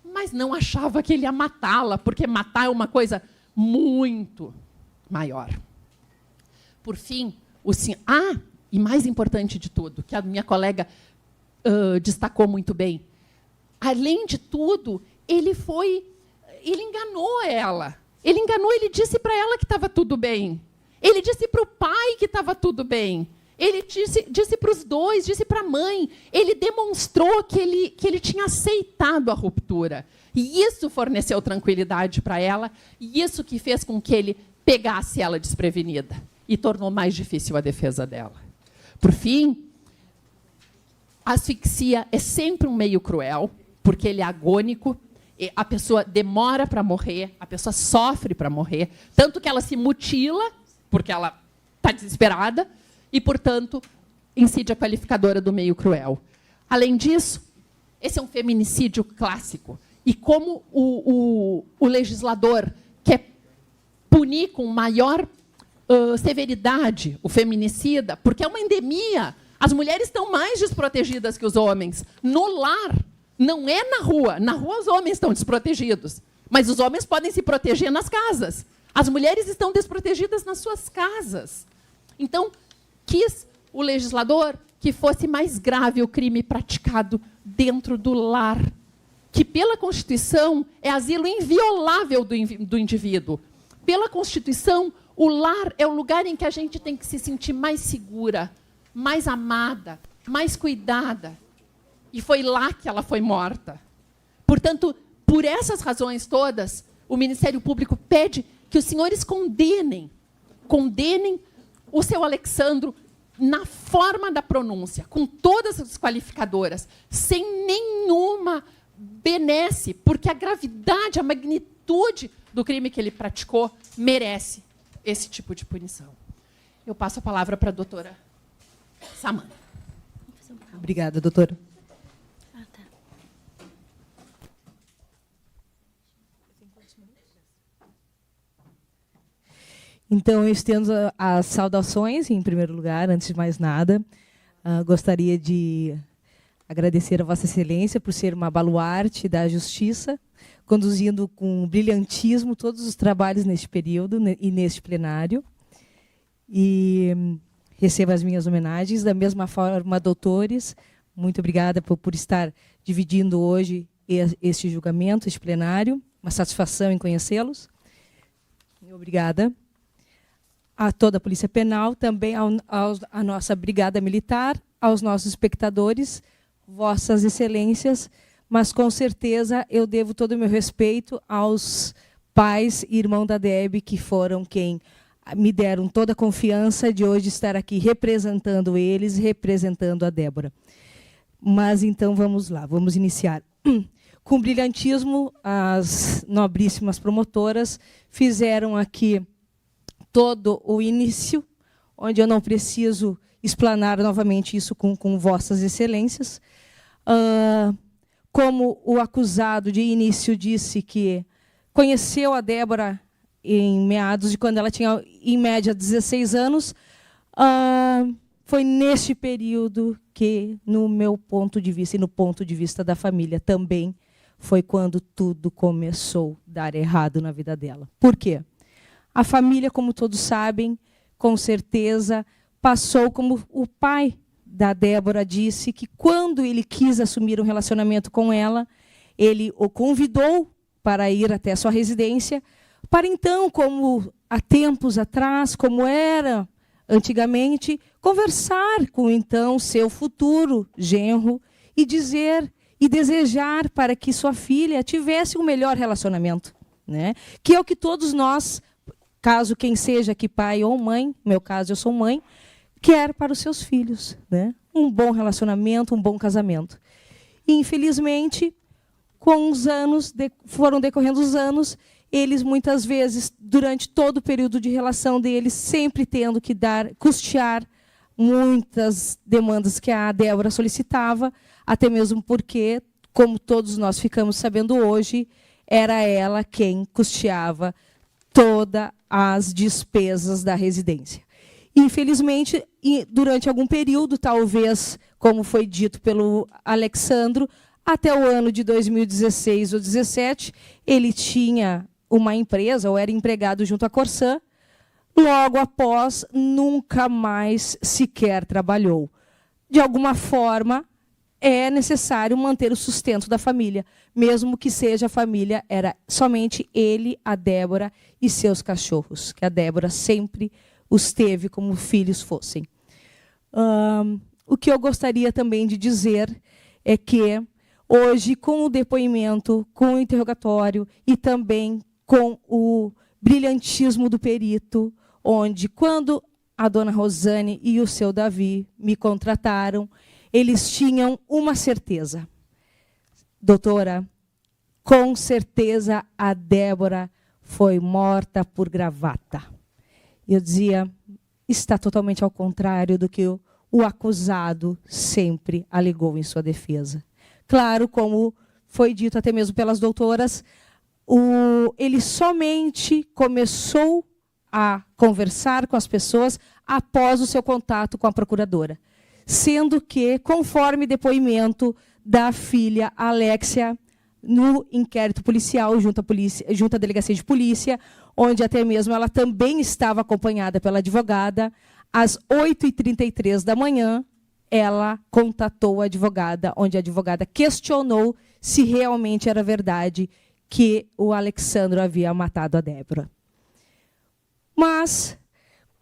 B: mas não achava que ele ia matá-la, porque matar é uma coisa muito maior. Por fim, e mais importante de tudo, que a minha colega destacou muito bem, além de tudo, ele enganou ela. Ele disse para ela que estava tudo bem. Ele disse para o pai que estava tudo bem. Ele disse para os dois, disse para a mãe. Ele demonstrou que ele tinha aceitado a ruptura. E isso forneceu tranquilidade para ela, e isso que fez com que ele pegasse ela desprevenida e tornou mais difícil a defesa dela. Por fim, a asfixia é sempre um meio cruel, porque ele é agônico, a pessoa demora para morrer, a pessoa sofre para morrer, tanto que ela se mutila, porque ela está desesperada, e, portanto, incide a qualificadora do meio cruel. Além disso, esse é um feminicídio clássico. E como o legislador quer punir com maior severidade o feminicida, porque é uma endemia, as mulheres estão mais desprotegidas que os homens. No lar, não é na rua. Na rua os homens estão desprotegidos, mas os homens podem se proteger nas casas. As mulheres estão desprotegidas nas suas casas. Então, quis o legislador que fosse mais grave o crime praticado dentro do lar, que pela Constituição é asilo inviolável do indivíduo. Pela Constituição, o lar é o lugar em que a gente tem que se sentir mais segura, mais amada, mais cuidada. E foi lá que ela foi morta. Portanto, por essas razões todas, o Ministério Público pede que os senhores condenem o seu Alexandro na forma da pronúncia, com todas as qualificadoras, sem nenhuma benesse, porque a gravidade, a magnitude do crime que ele praticou merece esse tipo de punição. Eu passo a palavra para a doutora Samanta.
F: Obrigada, doutora.
A: Tá.
F: Então, eu estendo as saudações, em primeiro lugar, antes de mais nada. Gostaria de agradecer a Vossa Excelência por ser uma baluarte da Justiça, conduzindo com brilhantismo todos os trabalhos neste período e neste plenário. E recebo as minhas homenagens. Da mesma forma, doutores, muito obrigada por estar dividindo hoje este julgamento, este plenário. Uma satisfação em conhecê-los. Obrigada. A toda a Polícia Penal, também à nossa Brigada Militar, aos nossos espectadores, Vossas Excelências, mas, com certeza, eu devo todo o meu respeito aos pais e irmãos da Deb, que foram quem me deram toda a confiança de hoje estar aqui representando eles, representando a Débora. Mas, então, vamos lá, vamos iniciar. Com brilhantismo, as nobríssimas promotoras fizeram aqui todo o início, onde eu não preciso explanar novamente isso com Vossas Excelências. Como o acusado de início disse que conheceu a Débora em meados de quando ela tinha, em média, 16 anos, foi neste período que, no meu ponto de vista e no ponto de vista da família também, foi quando tudo começou a dar errado na vida dela. Por quê? A família, como todos sabem, com certeza, passou como o pai da Débora disse, que quando ele quis assumir um relacionamento com ela, ele o convidou para ir até a sua residência, para então, como há tempos atrás, como era antigamente, conversar com então seu futuro genro e dizer e desejar para que sua filha tivesse um melhor relacionamento, né? Que é o que todos nós, caso quem seja aqui pai ou mãe, no meu caso eu sou mãe, quer para os seus filhos, né? Um bom relacionamento, um bom casamento. E, infelizmente, com os anos, foram decorrendo os anos, eles muitas vezes, durante todo o período de relação deles, sempre tendo que custear muitas demandas que a Débora solicitava, até mesmo porque, como todos nós ficamos sabendo hoje, era ela quem custeava todas as despesas da residência. Infelizmente, durante algum período, talvez, como foi dito pelo Alexandro, até o ano de 2016 ou 2017, ele tinha uma empresa, ou era empregado junto à Corsã, logo após, nunca mais sequer trabalhou. De alguma forma, é necessário manter o sustento da família, mesmo que seja a família, era somente ele, a Débora e seus cachorros, que a Débora sempre os teve como filhos fossem. O que eu gostaria também de dizer é que, hoje, com o depoimento, com o interrogatório e também com o brilhantismo do perito, onde, quando a dona Rosane e o seu Davi me contrataram, eles tinham uma certeza. Doutora, com certeza a Débora foi morta por gravata. Eu dizia, está totalmente ao contrário do que o acusado sempre alegou em sua defesa. Claro, como foi dito até mesmo pelas doutoras, ele somente começou a conversar com as pessoas após o seu contato com a procuradora. Sendo que, conforme depoimento da filha Alexia, no inquérito policial, junto à delegacia de polícia, onde até mesmo ela também estava acompanhada pela advogada, às 8h33 da manhã, ela contatou a advogada, onde a advogada questionou se realmente era verdade que o Alexandro havia matado a Débora. Mas,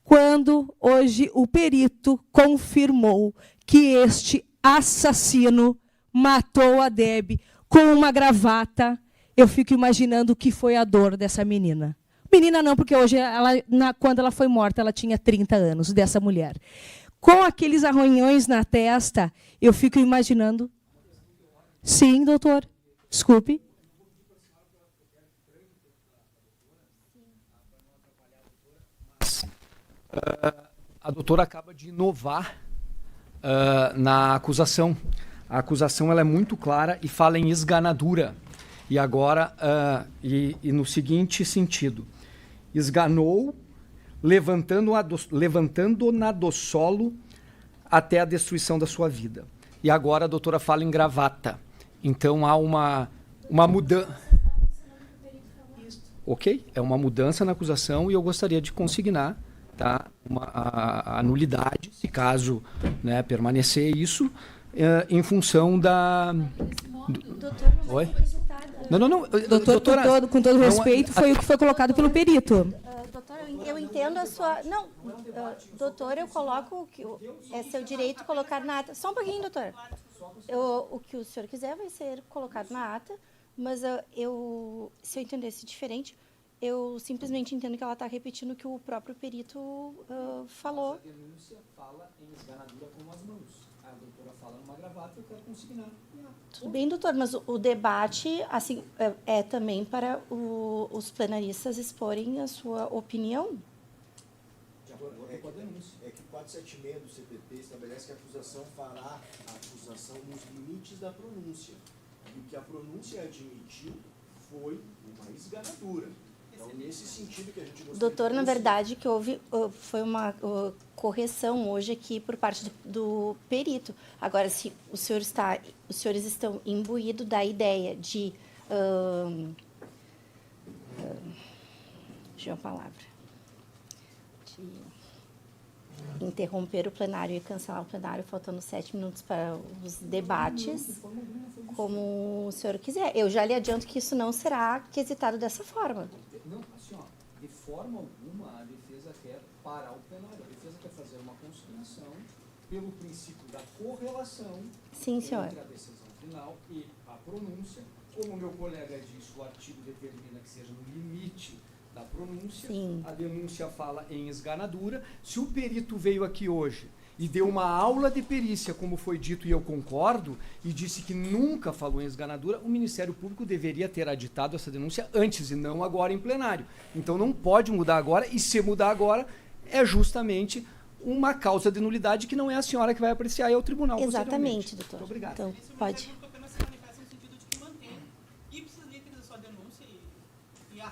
F: quando hoje o perito confirmou que este assassino matou a Deb com uma gravata, eu fico imaginando o que foi a dor dessa menina. Menina não, porque hoje, quando ela foi morta, ela tinha 30 anos, dessa mulher. Com aqueles arranhões na testa, eu fico imaginando... Sim, doutor. Desculpe.
G: A doutora acaba de inovar na acusação. A acusação ela é muito clara e fala em esganadura. E agora, no seguinte sentido, esganou, levantando-na do solo até a destruição da sua vida. E agora a doutora fala em gravata. Então há uma mudança. Ok? É uma mudança na acusação e eu gostaria de consignar, tá, a nulidade, se caso, né, permanecer isso, em função da...
A: Doutor, não
G: Oi?
A: Não.
F: Doutor, com todo respeito, foi o que foi colocado pelo perito.
A: Doutor, eu entendo a sua... Não, doutor, eu coloco que é seu direito colocar na ata. Só um pouquinho, doutor. O que o senhor quiser vai ser colocado na ata, mas se eu entendesse diferente, eu simplesmente entendo que ela está repetindo o que o próprio perito falou.
G: A denúncia fala em esganadura com as mãos. A doutora fala numa gravata, eu quero consignar.
A: Tudo bem, doutor, mas o debate assim, é também para os plenaristas exporem a sua opinião?
H: É que o 476 do CPP estabelece que a acusação fará a acusação nos limites da pronúncia. E o que a pronúncia admitiu foi uma esganadura. Então, nesse sentido que a gente gostaria...
A: Doutor, na verdade, que houve foi uma correção hoje aqui por parte do perito. Agora, se os senhores estão imbuídos da ideia de Deixa eu a palavra. De interromper o plenário e cancelar o plenário, faltando 7 minutos para os debates, como o senhor quiser. Eu já lhe adianto que isso não será quesitado dessa forma.
G: Não, assim, ó, de forma alguma a defesa quer parar o plenário. A defesa quer fazer uma consignação pelo princípio da correlação
A: Sim, senhor.
G: entre a decisão final e a pronúncia. Como o meu colega disse, o artigo determina que seja no limite da pronúncia.
A: Sim.
G: A denúncia fala em esganadura. Se o perito veio aqui hoje e deu uma aula de perícia, como foi dito, e eu concordo, e disse que nunca falou em esganadura, o Ministério Público deveria ter aditado essa denúncia antes e não agora em plenário. Então não pode mudar agora, e se mudar agora, é justamente uma causa de nulidade que não é a senhora que vai apreciar, é o tribunal.
A: Exatamente, doutor.
G: Muito obrigado.
A: Então, pode.
C: Apenas se manifesta no sentido de que mantém ipsis literis a sua denúncia e a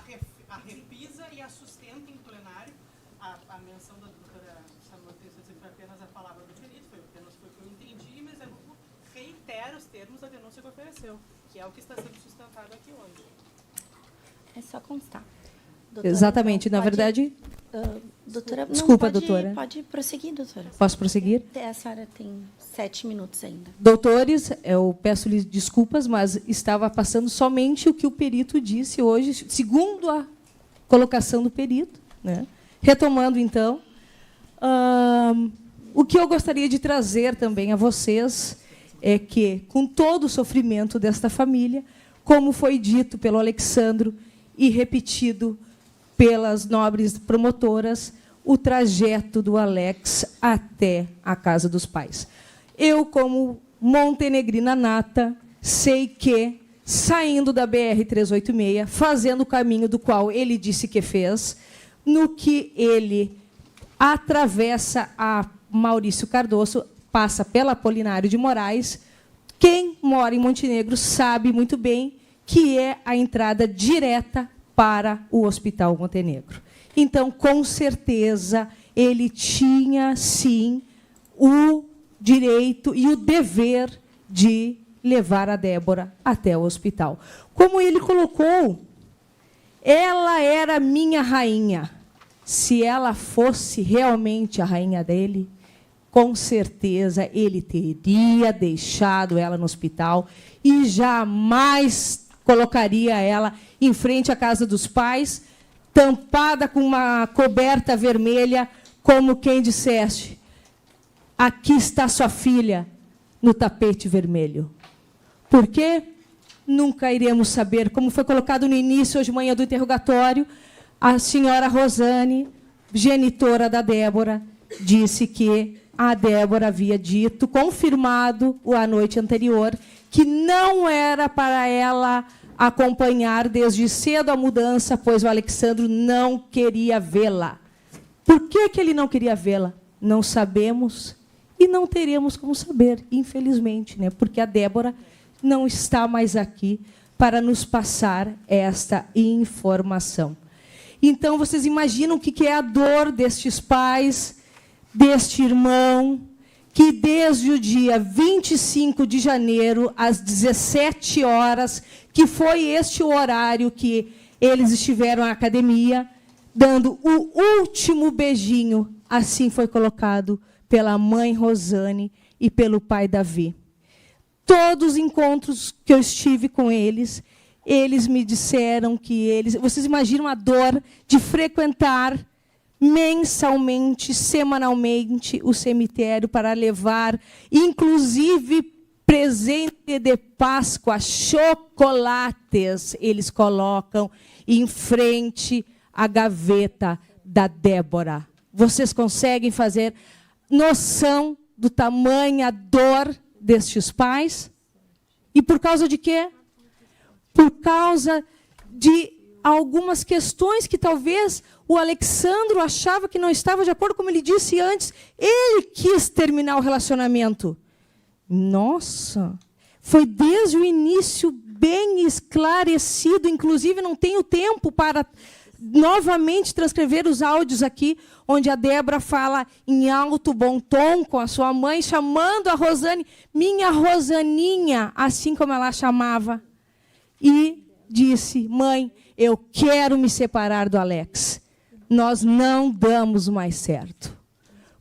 C: repisa e a sustenta em plenário. A menção da doutora Samantha foi apenas a palavra do perito, foi apenas o que eu entendi, mas eu reitero os termos da denúncia que ofereceu, que é o que está sendo sustentado aqui hoje.
A: É só constar. Doutora,
F: Exatamente.
A: então,
F: Na
A: pode-
F: verdade,
A: doutora, não,
F: Desculpa,
A: pode-
F: doutora.
A: Pode prosseguir, doutora.
F: posso prosseguir?
A: A senhora tem 7 minutos ainda.
F: Doutores, eu peço-lhes desculpas, mas estava passando somente o que o perito disse hoje, segundo a colocação do perito, né? Retomando, então, o que eu gostaria de trazer também a vocês é que, com todo o sofrimento desta família, como foi dito pelo Alexandro e repetido pelas nobres promotoras, o trajeto do Alex até a casa dos pais. Eu, como montenegrina nata, sei que, saindo da BR-386, fazendo o caminho do qual ele disse que fez, no que ele atravessa a Maurício Cardoso, passa pela Apolinário de Moraes, quem mora em Montenegro sabe muito bem que é a entrada direta para o Hospital Montenegro. Então, com certeza, ele tinha, sim, o direito e o dever de levar a Débora até o hospital. Como ele colocou, ela era minha rainha. Se ela fosse realmente a rainha dele, com certeza ele teria deixado ela no hospital e jamais colocaria ela em frente à casa dos pais, tampada com uma coberta vermelha, como quem dissesse: aqui está sua filha, no tapete vermelho. Por quê? Nunca iremos saber. Como foi colocado no início, hoje de manhã, do interrogatório, a senhora Rosane, genitora da Débora, disse que a Débora havia dito, confirmado a noite anterior, que não era para ela acompanhar desde cedo a mudança, pois o Alexandro não queria vê-la. Por que ele não queria vê-la? Não sabemos e não teremos como saber, infelizmente, né? Porque a Débora não está mais aqui para nos passar esta informação. Então, vocês imaginam o que é a dor destes pais, deste irmão, que desde o dia 25 de janeiro, às 17 horas, que foi este o horário que eles estiveram na academia, dando o último beijinho, assim foi colocado pela mãe Rosane e pelo pai Davi. Todos os encontros que eu estive com eles, eles me disseram que eles... Vocês imaginam a dor de frequentar mensalmente, semanalmente, o cemitério para levar, inclusive, presente de Páscoa, chocolates, eles colocam em frente à gaveta da Débora. Vocês conseguem fazer noção do tamanho, dor destes pais? E por causa de quê? Por causa de algumas questões que talvez o Alexandro achava que não estava de acordo, como ele disse antes, ele quis terminar o relacionamento. Nossa, foi desde o início bem esclarecido, inclusive não tenho tempo para novamente transcrever os áudios aqui, onde a Débora fala em alto bom tom com a sua mãe, chamando a Rosane, minha Rosaninha, assim como ela chamava. E disse: mãe, eu quero me separar do Alex. Nós não damos mais certo.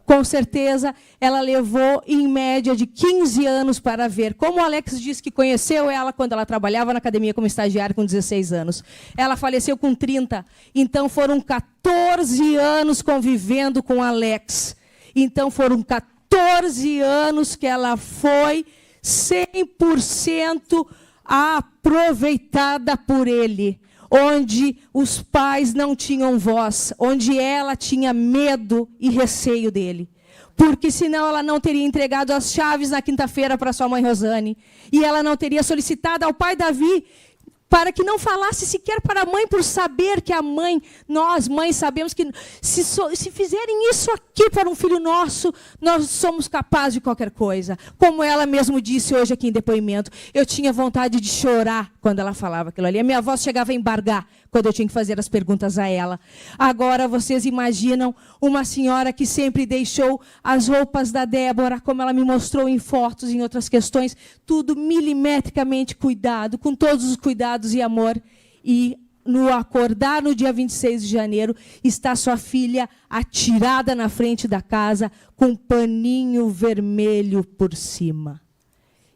F: Com certeza, ela levou, em média, de 15 anos para ver. Como o Alex disse que conheceu ela quando ela trabalhava na academia como estagiária com 16 anos. Ela faleceu com 30. Então, foram 14 anos convivendo com o Alex. Então, foram 14 anos que ela foi 100% aproveitada por ele. Onde os pais não tinham voz, onde ela tinha medo e receio dele. Porque senão ela não teria entregado as chaves na quinta-feira para sua mãe Rosane. E ela não teria solicitado ao pai Davi para que não falasse sequer para a mãe, por saber que a mãe, nós mães sabemos que se fizerem isso aqui para um filho nosso, nós somos capazes de qualquer coisa. Como ela mesmo disse hoje aqui em depoimento, eu tinha vontade de chorar quando ela falava aquilo ali. A minha voz chegava a embargar quando eu tinha que fazer as perguntas a ela. Agora vocês imaginam uma senhora que sempre deixou as roupas da Débora, como ela me mostrou em fotos, em outras questões, tudo milimetricamente cuidado, com todos os cuidados e amor. E no acordar no dia 26 de janeiro, está sua filha atirada na frente da casa, com um paninho vermelho por cima.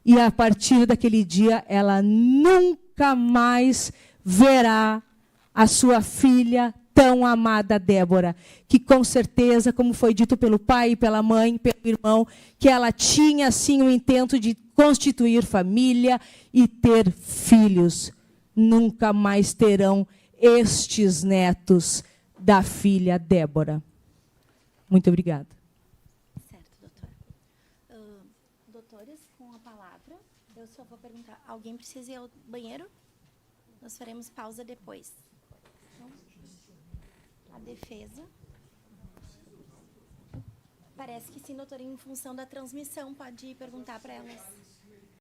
F: E a partir daquele dia, ela nunca mais verá a sua filha tão amada Débora, que com certeza, como foi dito pelo pai, pela mãe, pelo irmão, que ela tinha sim o intento de constituir família e ter filhos. Nunca mais terão estes netos da filha Débora. Muito obrigada.
A: Certo, doutora. Doutores, com a palavra, eu só vou perguntar, alguém precisa ir ao banheiro? Nós faremos pausa depois. Então, a defesa. Parece que sim, doutora, em função da transmissão, pode perguntar para elas.